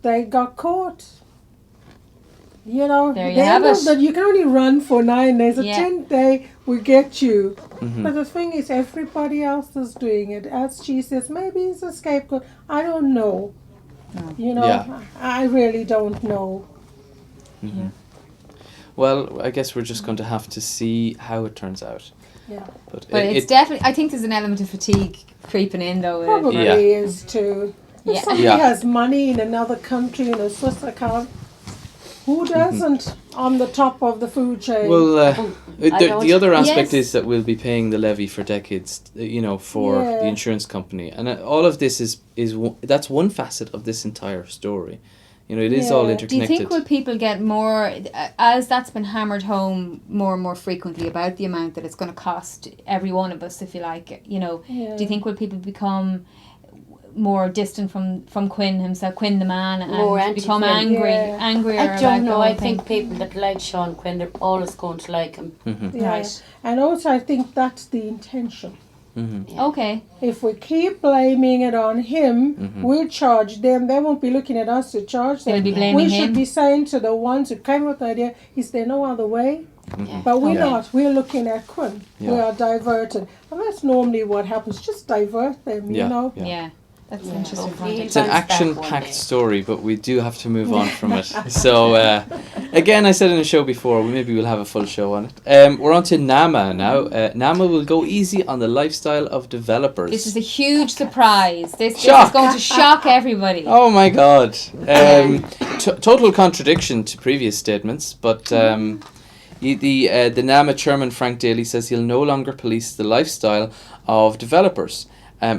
they got caught. You know, There you they have know it. that you can only run for 9 days. The Yeah. 10th day will get you. Mhm. But the thing is, everybody else is doing it. As she says, maybe it's a scapegoat. I don't know. You know, Yeah. I really don't know. Well, I guess we're just going to have to see how it turns out. Yeah, But, But it's definitely, I think there's an element of fatigue creeping in though. probably Yeah. is too. If Yeah. somebody Yeah. has money in another country in a Swiss account, who doesn't on the top of the food chain? Well, I the don't- other aspect Yes. is that we'll be paying the levy for decades, you know, for Yeah. the insurance company, and all of this that's one facet of this entire story. You know, it is all Yeah. interconnected. Do you think will people get more, as that's been hammered home more and more frequently about the amount that it's going to cost every one of us, if you like, you know, Yeah. do you think will people become more distant from Quinn himself, Quinn the man, and More become anti-Quinn. Yeah. angrier I about don't the know. whole I thing? think people that like Sean Quinn, they're always going to like him. Yeah. Right. And also, I think that's the intention. Mm-hmm. Okay. If we keep blaming it on him, Mhm. we'll charge them. They won't be looking at us to charge them. They'll be blaming we him. should be saying to the ones who came up with the idea, is there no other way? Yeah. But we're Okay. not. We're looking at Quinn. We Yeah. are diverted. And that's normally what happens. Just divert them, Yeah. you know. Yeah. That's Yeah. interesting. Hopefully context. It's an Bounce back one action-packed day. story, but we do have to move on from it. So, again, I said in the show before, maybe we'll have a full show on it. We're on to NAMA now. NAMA will go easy on the lifestyle of developers. This is a huge surprise. This is Shock. going to shock everybody. Oh my God! Total contradiction to previous statements, but the NAMA chairman Frank Daly says he'll no longer police the lifestyle of developers.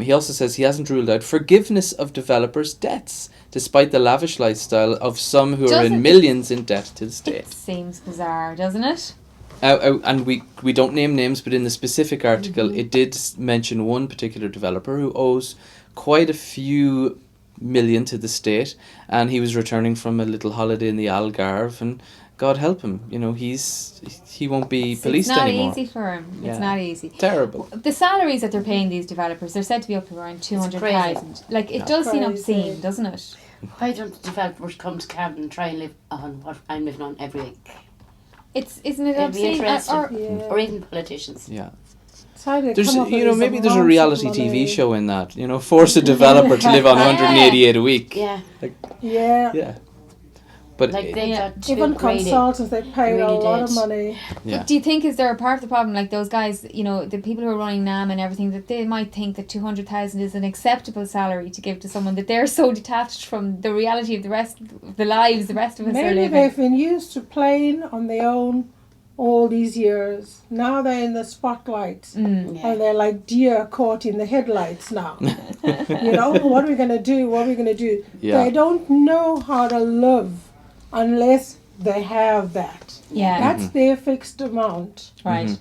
He also says he hasn't ruled out forgiveness of developers' debts, despite the lavish lifestyle of some who are Doesn't in it- millions in debt to the It state. seems bizarre, doesn't it? And we don't name names, but in the specific article, it did mention one particular developer who owes quite a few million to the state, and he was returning from a little holiday in the Algarve, and God help him. You know, he won't be policed It's not anymore. easy for him. Yeah. It's not easy. Terrible. The salaries that they're paying these developers, they're said to be up to around 200,000. Like, it Yeah. does seem Crazy. obscene, doesn't it? Why don't the developers come to Cavan and try and live on what I'm living on every week? Isn't it It'd be obscene? interesting. Yeah. Or even politicians. Yeah. It's how they There's, come up with you know, these maybe there's a amounts of reality money. TV show in that. You know, force a developer to live on Yeah. 188 a week. Yeah, Yeah. Yeah. But like they've Yeah. got two Even great consultants, they pay really a lot of did. money. yeah. But do you think, is there a part of the problem, like those guys, you know, the people who are running NAM and everything, that they might think that 200,000 is an acceptable salary to give to someone, that they're so detached from the reality of the rest of the lives the rest of us are Maybe living? they've been used to playing on their own all these years. Now they're in the spotlight. Mm. Yeah. And they're like deer caught in the headlights now. You know, what are we going to do? What are we going to do? Yeah. They don't know how to live unless they have that. Yeah, That's their fixed amount right. Mhm.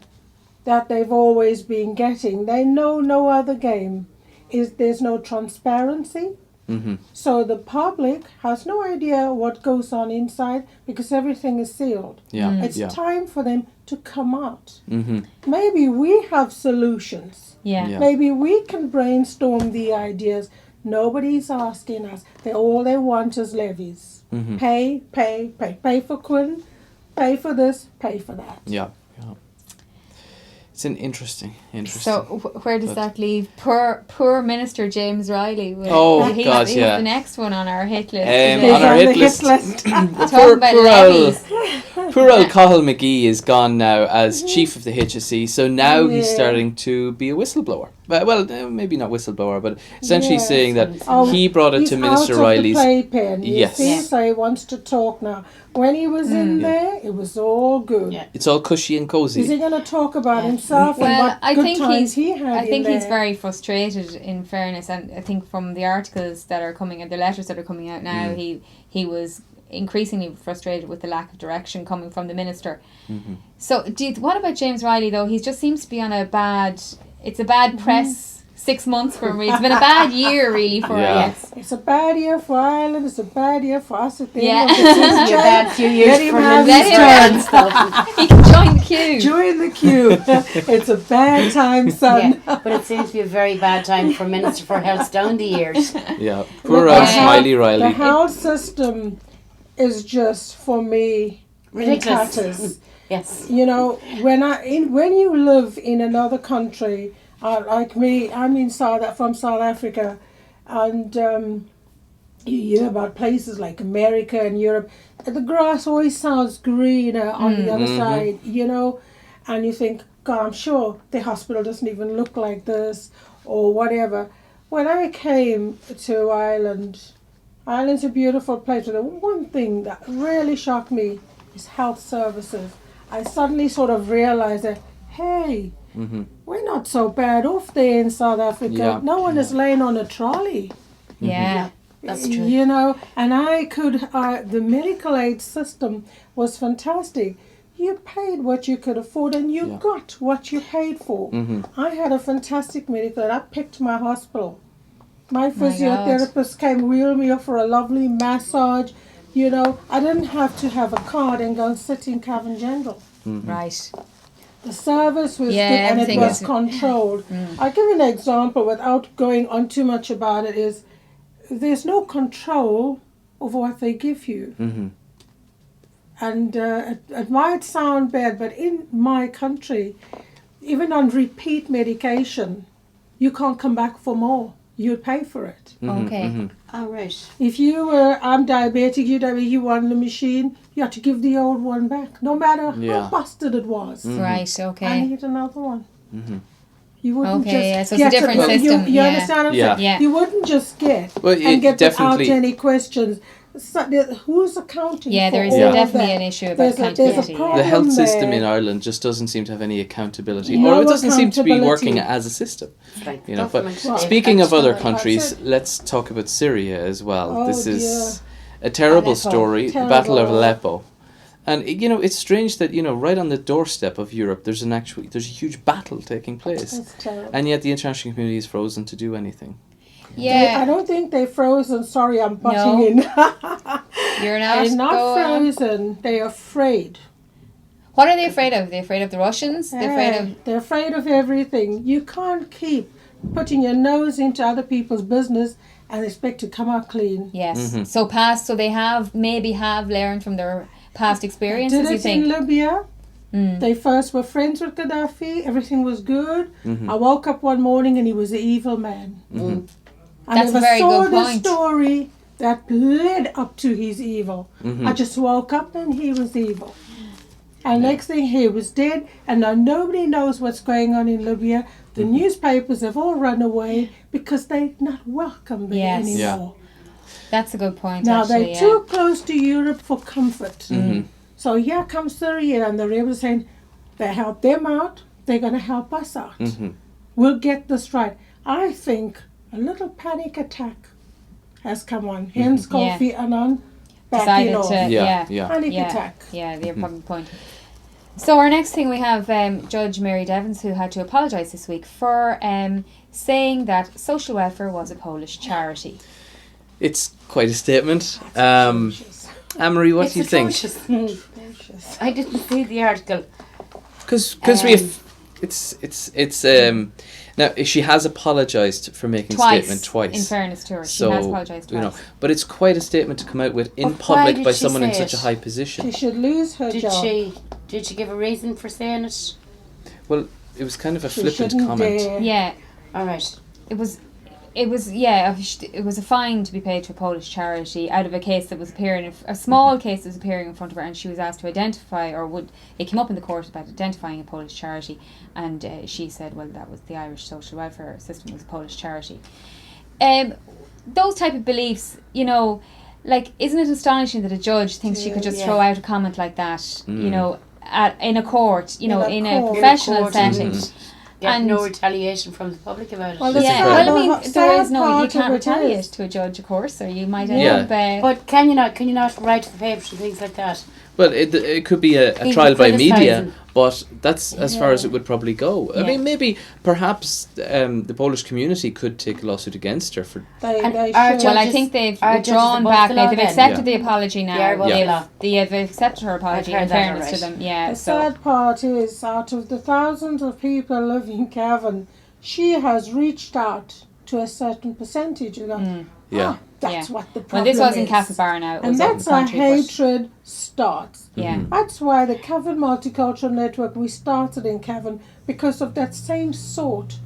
that they've always been getting. They know no other game. There's no transparency. Mm-hmm. So the public has no idea what goes on inside because everything is sealed. Yeah. Mm. It's Yeah. time for them to come out. Mm-hmm. Maybe we have solutions. Yeah. Yeah. Maybe we can brainstorm the ideas. Nobody's asking us. All they want is levies. Mm-hmm. Pay, pay, pay. Pay for Quinn, pay for this, pay for that. Yeah. Yeah. It's an interesting. So where does that leave poor Minister James Riley? Oh, he's, God, he's yeah. the next one on our hit list. He's on our on hit the list. Talking about levies. Poor old Cathal McGee is gone now as chief of the HSE, so now he's Yeah. starting to be a whistleblower. Well, maybe not whistleblower, but essentially Yes. saying that Oh, he brought it He's to Minister out Riley's. Of the playpen. You Yes. see, Yeah. so he wants to talk now. When he was in Yeah. there, it was all good. Yeah. It's all cushy and Is cozy. he going to talk about Yeah. himself and Well, what I good think times he had I think in he's there? very frustrated, in fairness, and I think from the articles that are coming out, the letters that are coming out now, he was increasingly frustrated with the lack of direction coming from the minister. Mm-hmm. So, what about James Riley though? He just seems to be on a bad press 6 months for him. It's been a bad year really for Yeah. him. Yes. It's a bad year for Ireland. It's a bad year for us. At the Yeah. end of the season. Your bad few years Let him for have his Minister turn. and stuff. He can join the queue. Join the queue. It's a bad time, son. Yeah, but it seems to be a very bad time for Minister for Health down the years. Yeah. Poor Look, old the Smiley The Riley. health system is just, for me, in Ridiculous. tatters. Yes. You know, when you live in another country, like me, I'm from South Africa, and you hear about places like America and Europe. The grass always sounds greener on the other side, you know, and you think, God, I'm sure the hospital doesn't even look like this or whatever. When I came to Ireland, Ireland's a beautiful place, but the one thing that really shocked me is health services. I suddenly sort of realized that, hey, Mm-hmm. we're not so bad off there in South Africa. Yeah. No one is laying on a trolley. Yeah. That's true. You know, and the medical aid system was fantastic. You paid what you could afford and you Yeah. got what you paid for. Mm-hmm. I had a fantastic medical aid. I picked my hospital. My God. physiotherapist came, wheeled me up for a lovely massage. You know, I didn't have to have a card and go and sit in Cavan General. Right. The service was Yeah, good and it everything was is- controlled. I'll give you an example without going on too much about it is there's no control of what they give you. Mm-hmm. And it might sound bad, but in my country, even on repeat medication, you can't come back for more. You pay for it. Okay. All right. If I'm diabetic, you want the machine, you have to give the old one back, no matter Yeah. how busted it was. Right. I Okay. need another one. Mm-hmm. You wouldn't Okay, just yeah, so it's a get different it. system, You yeah. understand what I'm Yeah. saying? Yeah. You wouldn't just get Well, and it get without definitely- any questions. So, who's accounting Yeah, for there is all of definitely that? an issue about There's a accountability. problem. The health system there. in Ireland just doesn't seem to have any accountability, No or it doesn't seem to be accountability. working as a system. It's like You know, but government. Well, speaking of other that's countries, it. let's talk about Syria as well. Oh, This is dear. a terrible Aleppo. story, the Terrible. Battle of Aleppo. And you know, it's strange that, you know, right on the doorstep of Europe there's a huge battle taking place. That's terrible. And yet the international community is frozen to do anything. I Yeah. don't think they frozen. Sorry, I'm butting No. in. You're not. They're not Go on. frozen. They're afraid. What are they afraid of? They're afraid of the Russians? They're afraid of. They're afraid of everything. You can't keep putting your nose into other people's business and expect to come out clean. Yes. Mm-hmm. So they have learned from their past experiences, Did you it think? in Libya. Mm. They first were friends with Gaddafi. Everything was good. Mhm. I woke up one morning and he was an evil man. Mhm. And That's if a very I saw good the point. story that led up to his evil, Mhm. I just woke up and he was evil. And next thing he was dead, and now nobody knows what's going on in Libya. The newspapers have all run away because they're not welcome there Yes. anymore. That's a good point, Now actually. they're too close to Europe for comfort. Mhm. So here comes Syria, and they're able to say, they help them out, they're going to help us out. Mhm. We'll get this right. I think a little panic attack has come on. Hence Kofi Annan backing Decided off. to. Yeah. Yeah. Panic Yeah. attack. Yeah, the probably point. So our next thing we have Judge Mary Devons, who had to apologise this week for saying that social welfare was a Polish charity. It's quite a statement. Anne-Marie, what It's do you think? atrocious. I didn't see the article. Because we have, it's now she has apologised for making a statement twice. In fairness to her, So, she has apologised twice. but it's quite a statement to come out with in But why public did by she someone in say such a it? high She position. should lose her job. Did she give a reason for saying it? Well, it was kind of a She flippant shouldn't comment. dare. Yeah, All right. it was a fine to be paid to a Polish charity out of a case that was appearing, a small case that was appearing in front of her, and she was asked to identify, it came up in the court about identifying a Polish charity, and she said, well, that was the Irish social welfare system was a Polish charity. Those type of beliefs, like, isn't it astonishing that a judge thinks she could just Yeah. throw out a comment like that, in a court, in a court. professional court, setting. Get And- no retaliation from the public about it. Well, the Yeah, sad- well, I the mean, sad there is no, you part of can't it retaliate is- to a judge, of course, or you might end Yeah. up. But can you not write to the papers and things like that? Well, it could be a Even trial by media, criticising. but that's as far as it would probably go. I Yeah. mean, perhaps the Polish community could take a lawsuit against her for. They And should. our Well, I judges- think they've our judges withdrawn above back the now. law They've then? accepted Yeah. the apology now. They are above the law. They've accepted her apology, heard in that fairness alright. to them. Yeah, The so. sad part is, out of the thousands of people living in Cavan, she has reached out to a certain percentage. You go, Yeah. that's Yeah. what the Well, problem this was in is. Castlebar now. It And was up in that's the how country, but- hatred starts. Yeah. That's why the Cavan Multicultural Network, we started in Cavan because of that same sort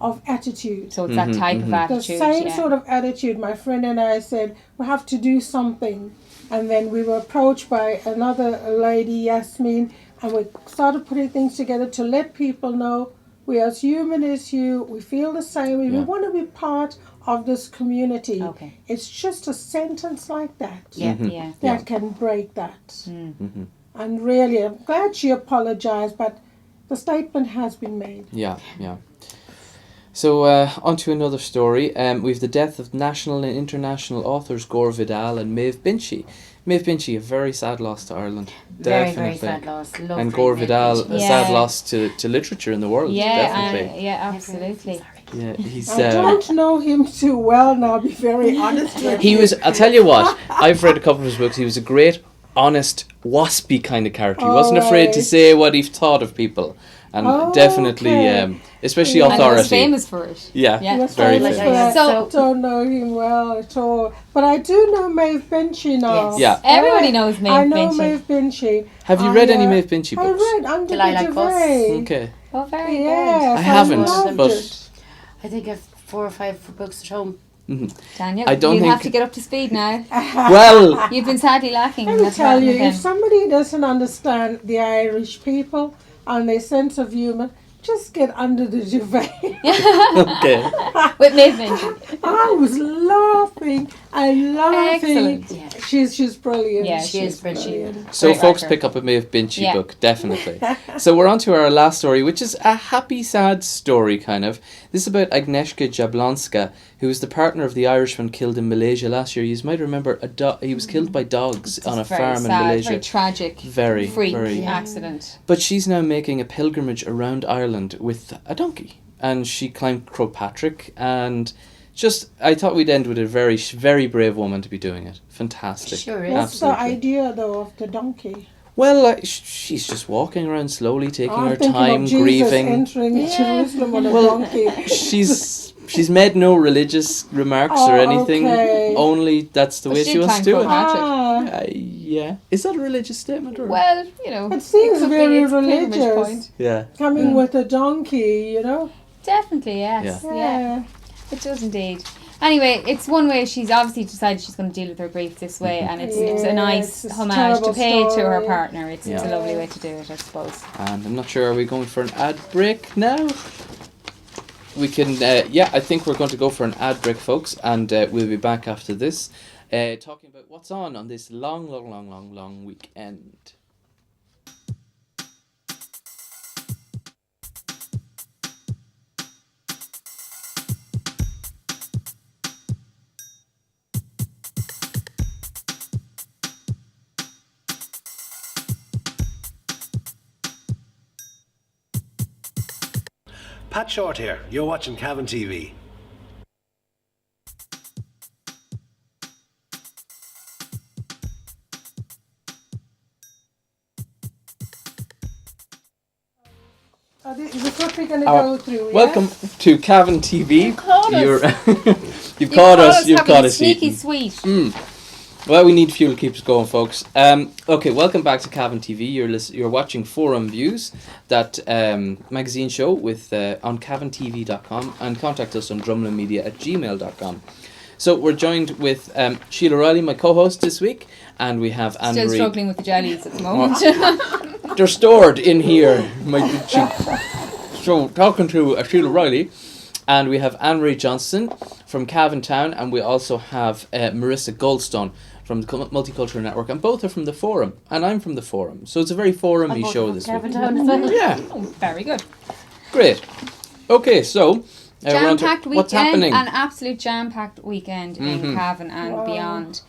of attitude. So it's that type of The attitude. same yeah. sort of attitude. My friend and I said, we have to do something. And then we were approached by another lady, Yasmin, and we started putting things together to let people know we are as human as you, we feel the same, we Yeah. want to be part of this community. Okay. It's just a sentence like that Yeah, Mhm. yeah. that can break that. Mhm. And really, I'm glad she apologized, but the statement has been made. Yeah. So on to another story. We've the death of national and international authors Gore Vidal and Maeve Binchy. Maeve Binchy, a very sad loss to Ireland. Very, Definitely. very sad loss. Lovely And Gore Maeve Vidal, Binchy. a Yeah. sad loss to literature in the world. Yeah, Definitely. absolutely. Yeah, he's. I don't know him too well now, I'll be very honest with He you. was. I'll tell you what. I've read a couple of his books. He was a great, honest, waspy kind of character. He wasn't afraid to Alright. say what he thought of people, and Oh, definitely, okay. especially Yeah. And he authority. was famous for it. Yeah, Yeah. He was very famous famous. for that. So- Don't know him well at all. But I do know Maeve Binchy now. Yes. Yeah. Everybody knows Maeve I know Binchy. Maeve Binchy. Have you I, read any Maeve Binchy I books? read Under Lilac the Bus. Duvet. Okay. Oh, very Yes, I haven't, loved but- it. I think I've 4 or 5 books at home. good. Daniel, I don't you have think- to get up to speed now. Well, You've been sadly lacking. Let me That's tell right you, with him. if somebody doesn't understand the Irish people and their sense of humour, just get under the duvet. okay. With Maeve Binchy. I was laughing and laughing. Excellent. Yeah. She's brilliant. Yeah, She is brilliant. So Great folks, writer. pick up a Maeve Binchy Yeah. book, definitely. So we're on to our last story, which is a happy, sad story, kind of. This is about Agnieszka Jablonska, who was the partner of the Irishman killed in Malaysia last year. You might remember he was killed by dogs on a Very farm in sad, Malaysia. very tragic, Very, freak very. accident. But she's now making a pilgrimage around Ireland with a donkey. And she climbed Croagh Patrick, and I thought we'd end with a very, very brave woman to be doing it. Fantastic. Sure is. What's the Absolutely. idea, though, of the donkey? Well, she's just walking around slowly, taking I'm her thinking time, of Jesus grieving. entering Jerusalem on a Well, donkey. She's made no religious remarks or Oh, anything. okay. Only that's the But way she she wants to do thanked it. God. Patrick. Yeah. Is that a religious statement or? Well, you know, It seems could be very its pilgrimage religious. point. Yeah. Coming with a donkey, you know? Definitely, yes. Yeah. Yeah. It does indeed. Anyway, it's one way she's obviously decided she's going to deal with her grief this way, and it's a Yeah, nice it's a homage to terrible pay to her story. partner. It's a Yeah. lovely way to do it, I suppose. And I'm not sure, are we going for an ad break now? We can, I think we're going to go for an ad break, folks, and we'll be back after this, talking about what's on this long weekend. Pat Short here. You're watching Cavan TV. Is this what we're going to go through? Welcome to Cavan TV. caught us. You've caught us. You've having caught a us. sneaky Eaton. sweet. Well, we need fuel to keep us going, folks. Okay, welcome back to Cavan TV. You're watching Forum Views, that magazine show with on cavantv.com, and contact us on drumlinmedia@gmail.com. So we're joined with Sheila Riley, my co-host this week, and we have Anne Still Marie. struggling with the jellies at the moment. They're stored in here. So talking to Sheila Riley, and we have Anne Marie Johnson from Cavan Town, and we also have Marissa Goldstone from the Multicultural Network, and both are from the Forum, and I'm from the Forum, so it's a very forum-y show this week. Yeah, Oh, very good. great. Okay, so we're on to Jam-packed what's weekend, happening. an absolute jam-packed weekend in Cavan and Wow. beyond.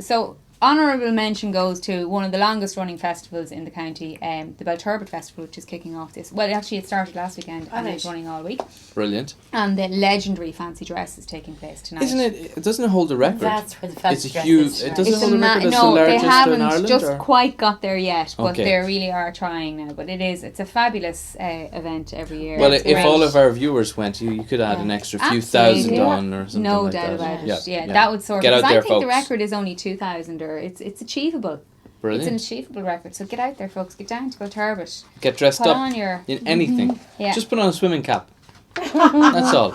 So honourable mention goes to one of the longest running festivals in the county, the Belturbet Festival, which is kicking off this. Well, actually, it started last weekend and it's running all week. Brilliant, And the legendary Fancy Dress is taking place tonight. isn't it? Doesn't it hold the record? That's where the It's fancy a dress huge. is. It right. doesn't It's hold the record as the no, they largest in haven't Ireland. just or? quite got there yet, but Okay. they really are trying now. But it's a fabulous event every year. Well, It's if great. all of our viewers went, you could add an extra few thousand Absolutely. on or something No like doubt that. about it. Yeah, Yeah, that would sort Get of. out Because I there, think the folks. record is only 2,000, or it's achievable. Brilliant. It's an achievable record. So get out there, folks. Get down to Belturbet. Get dressed Put up on your. in anything. Yeah. Just put on a swimming cap. That's all.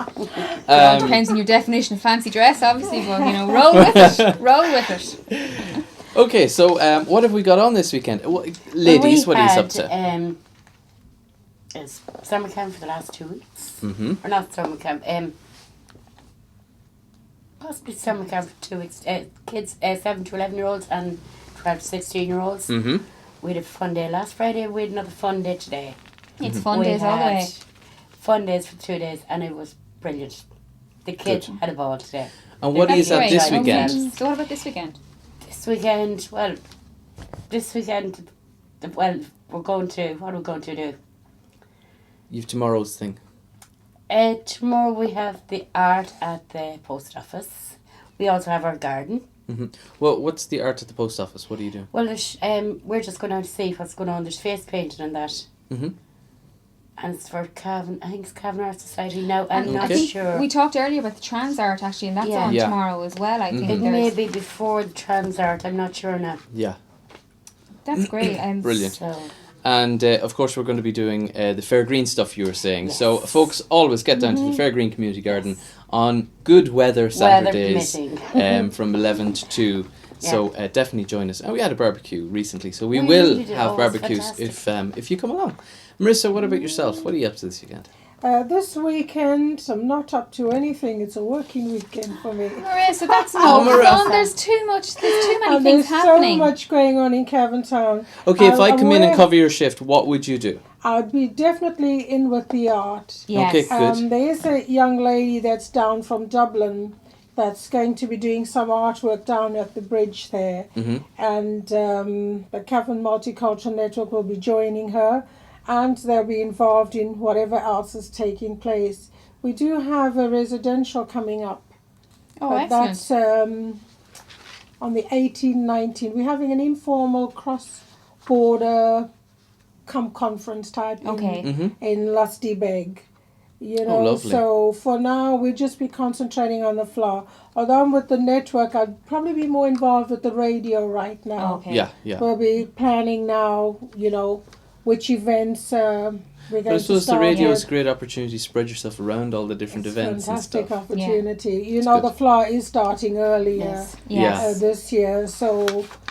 Well, depends on your definition of fancy dress, obviously, but roll with it. Roll with it. Okay, so what have we got on this weekend? Ladies, what are you up to? It's summer camp for the last 2 weeks. Mm-hmm. Or not summer camp. Possibly summer camp for 2 weeks. Kids 7 to 11-year-olds and 12 to 16-year-olds. Mm-hmm. We had a fun day last Friday. We had another fun day today. It's fun We days all the way. had fun days for 2 days, and it was brilliant. The kids Good. had a ball today. And what That's is that great. this Okay. weekend? So what about this weekend? This weekend, we're going to, what are we going to do? You've tomorrow's thing. Tomorrow we have the art at the post office. We also have our garden. Mm-hmm. Well, what's the art at the post office? What do you do? Well, we're just going down to see what's going on. There's face painting and that. Mm-hmm. And it's for Cavan, I think it's Cavan Art Society now. I'm And not I think sure. we talked earlier about the trans art actually, and that's Yeah. on Yeah. tomorrow as well. I think It there's- may be before the trans art, I'm not sure now. Yeah. that's great. Brilliant. So, And of course, we're going to be doing the Fair Green stuff you were saying. Yes. So, folks, always get down to the Fair Green Community Garden on good weather Saturdays permitting. from 11 to 2. So definitely join us. And we had a barbecue recently, so we We will did. have Oh, it's barbecues fantastic. if you come along. Marissa, what about yourself? What are you up to this weekend? This weekend, I'm not up to anything. It's a working weekend for me. Marissa, that's Oh, no Marissa. fun. There's too many And things there's happening. so much going on in Cavan Town. Okay, if I I'm come in and aware- cover your shift, what would you do? I'd be definitely in with the art. Yes. Okay, good. There is a young lady that's down from Dublin that's going to be doing some artwork down at the bridge there. Mm-hmm. And the Cavan Multicultural Network will be joining her, and they'll be involved in whatever else is taking place. we do have a residential coming up. Oh, But excellent. that's on the 18-19. We're having an informal cross-border conference type Okay. in Lusty Beg. You know, lovely. so for now we'll just be concentrating on the floor. Although I'm with the network, I'd probably be more involved with the radio right now. Okay. Yeah, yeah. We'll be planning now, you know, which events we're But going I to suppose the start radio with. is a great opportunity to spread yourself around all the different It's events and fantastic stuff. opportunity. You It's know, good. the floor is starting earlier Yes. Yes. this year, so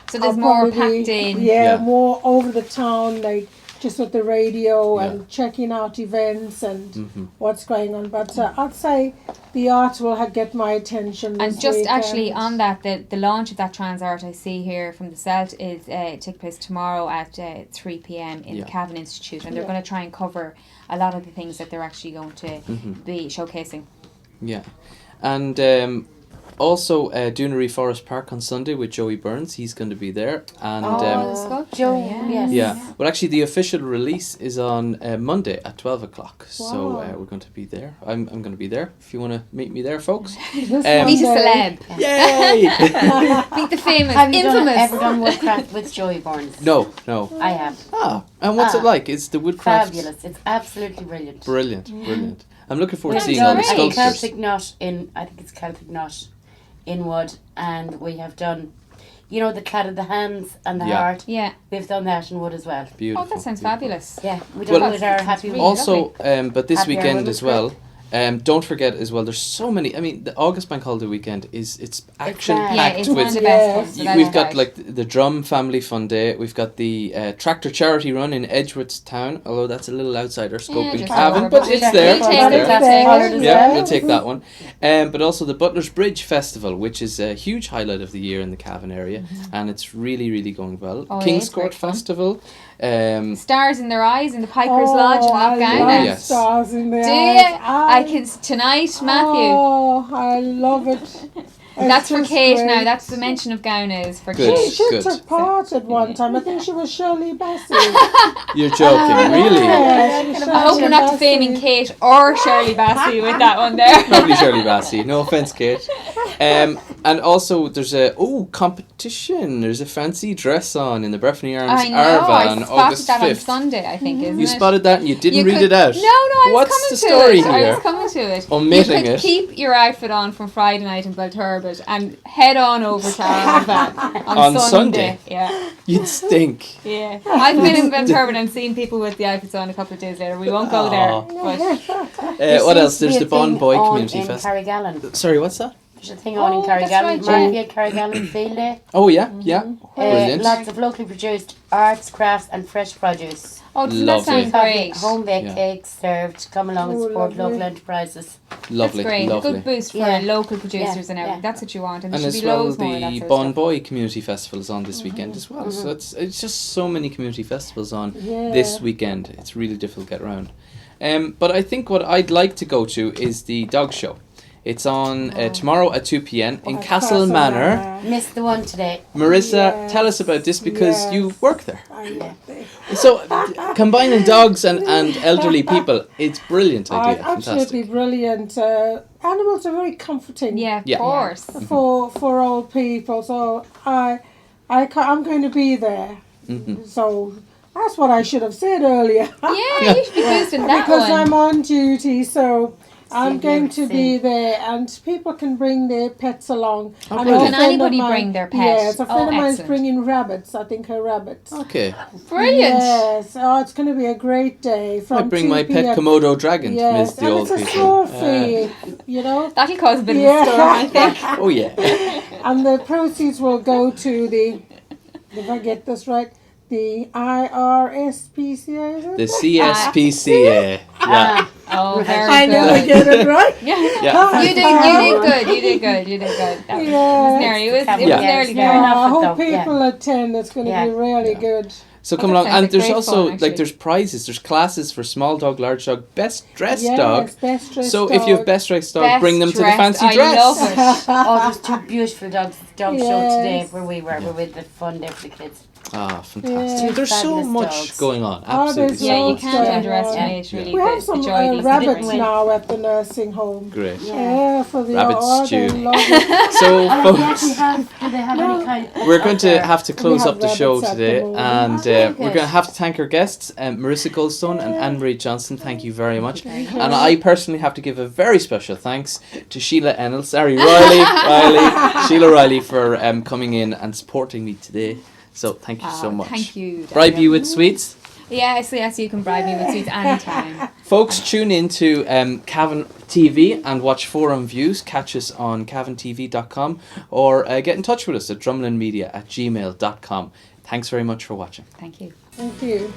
So there's I'll more probably packed in. Yeah. more over the town, like just with the radio Yeah. and checking out events and Mhm. what's going on. But I'd say the arts will get my attention. And this just weekend. actually on that, the launch of that Transart I see here from the Celt is take place tomorrow at 3 p.m. in Yeah. the Cavan Institute, and they're Yeah. going to try and cover a lot of the things that they're actually going to Mm-hmm. be showcasing. Yeah. And also Doonery Forest Park on Sunday with Joey Burns. He's going to be there. And the sculpture, Joe, yeah. yes. yeah. Well, actually, the official release is on Monday at 12 o'clock. So Wow. we're going to be there. I'm going to be there. If you want to meet me there, folks. This Um, Meet a Sunday- celeb. Yay! Meet the famous, Have you infamous. ever done woodcraft with Joey Burns? No, no. I have. Ah, and what's it Ah. like? Is the woodcraft Fabulous. It's absolutely brilliant. brilliant? Brilliant. I'm looking forward to We've seeing all the done a sculptures. Celtic knot in, I think it's Celtic knot in wood, and we have done, you know, the clad of the hands and the Yeah. heart. Yeah. We've done that in wood as well. Beautiful. Oh, that sounds beautiful. fabulous. Yeah, we Well, done it with our that's happy really Wheels. Also, but this Happy hour weekend with as the well. Don't forget as well. There's so many. I mean, the August Bank Holiday weekend it's action mad. Yeah, packed it's with. one of the Yes. best ones. that We've I've got tried. like the Drum Family Fun Day. We've got the Tractor Charity Run in Edgeworth Town, although that's a little outside our scope Yeah, in just Cavan, over, but but it's we'll there. take It's it, there. we'll That's take there. it. Yeah, Yeah. we'll take that one. But also the Butler's Bridge Festival, which is a huge highlight of the year in the Cavan area, and it's really, really going well. Oh, yeah, King's it's Court great fun. Festival. Stars in their eyes in the Piper's Lodge in I Lochgowna. love Yes. stars in the Do eyes. you? I can tonight, Matthew. Oh, I love it. That's for just Kate now. great. That's the mention of Gowna is for Good. Kate. She Good. took part at one time. I think she was Shirley Bassey. You're joking, really? Yes, I hope we're not defaming Kate or Shirley Bassey with that one there. Probably Shirley Bassey. No offense, Kate. And also there's a competition. There's a fancy dress on in the Breffni Arms I know. Arva I on spotted August that on 5th. Sunday, I think, isn't You it? spotted that and you didn't You read could- it out. No, I was What's coming the to story it. I here? was coming to it. Omitting you could it. keep your outfit on from Friday night in Belturbet and head on over to Arva On on Sunday? Yeah, You'd stink. yeah. I've been in Belturbet and seen people with the outfits on a couple of days later. We won't go there. Aw. But What else? seems to There's be the a Bon thing Boy on Community in Festival. Carrigallen. Sorry, what's that? There's a thing on in Oh, that's Carrigallen. right, Might yeah. be a Carrigallen Field Day. Oh yeah, yeah. Brilliant. Lots of locally produced arts, crafts, and fresh produce. oh, doesn't Lovely. that sound great? Home baked Yeah. cakes served. Come along and Oh, support lovely. local enterprises. Lovely, That's great. lovely. Good boost for Yeah. local producers Yeah, and everything. yeah. That's what you want. And there And should as be well, loads more of that the sort of Bon stuff. Boy Community Festival is on this weekend as well. So it's just so many community festivals on Yeah. this weekend. It's really difficult to get around. But I think what I'd like to go to is the dog show. It's on tomorrow at 2 p.m. in Oh, Castle Manor. Missed the one today. Marissa, Yes. tell us about this because Yes. you work there. I love it. So combining dogs and elderly people, it's brilliant idea. Absolutely Fantastic. brilliant. Animals are very comforting. Yeah, of Yeah. course. For old people. So I'm going to be there. Mhm. So that's what I should have said earlier. Yeah, you should be boosting that Because one. I'm on duty, so I'm See, going you to see. be there, and people can bring their pets along. Oh, And brilliant. a Can friend of anybody mine- bring their pet? Yes, a friend Oh, of mine is excellent. bringing rabbits. I think her rabbits. Okay. Brilliant. Yes, oh, it's going to be a great day. From I'd bring 2 my pet p.m. Komodo dragon to Yes, miss the and old it's a people. small fee, you know. That'll cause a bit of Yeah. a storm, I think. Oh yeah. And the proceeds will go to the, if I get this right, the IRSPCA, is it? The CSPCA. Yeah. Oh, very I never good. get it right. Yeah. Yeah. You did good. You did good. You did good. That was, it was Yeah. nearly. It was Yeah. nearly Fair there. enough. I hope though, yeah. people attend. It's going to Yeah. be really Yeah. good. So Oh, come that along, sounds and like there's great also fun, actually. like there's prizes. There's classes for small dog, large dog, best dressed Yes, dog. best dressed So dog. if you have best dressed dog, Best bring them to the dressed. fancy I dress. love it. Oh, there's two beautiful dogs. dog show today Yes. where we were. We had the fun day for the kids. Ah, fantastic. Yeah. There's so Fabulous much dogs. going on. Oh, Absolutely. there's Yeah, you loads can't going on. underestimate really We the, have the some joy these rabbits kids bring. now at the nursing home. Great. Yeah, for the Rabbit they stew. love it. So, Oh, yes, folks, do they have any kind? we're going to have to close have up the show rabbits at the today, moment. and Oh, very we're good. going to have to thank our guests, Marissa Goldstone and Anne-Marie Johnson. Thank you very much. Very good. And I personally have to give a very special thanks to Sheila Ennell, Sheila Riley for coming in and supporting me today. So thank you so much. Thank you. Bribe Daniel. you with sweets. Yes, you can bribe me with sweets anytime. Folks, tune in to Cavan TV and watch Forum Views. Catch us on cavantv.com or get in touch with us at drumlinmedia@gmail.com. Thanks very much for watching. Thank you. Thank you.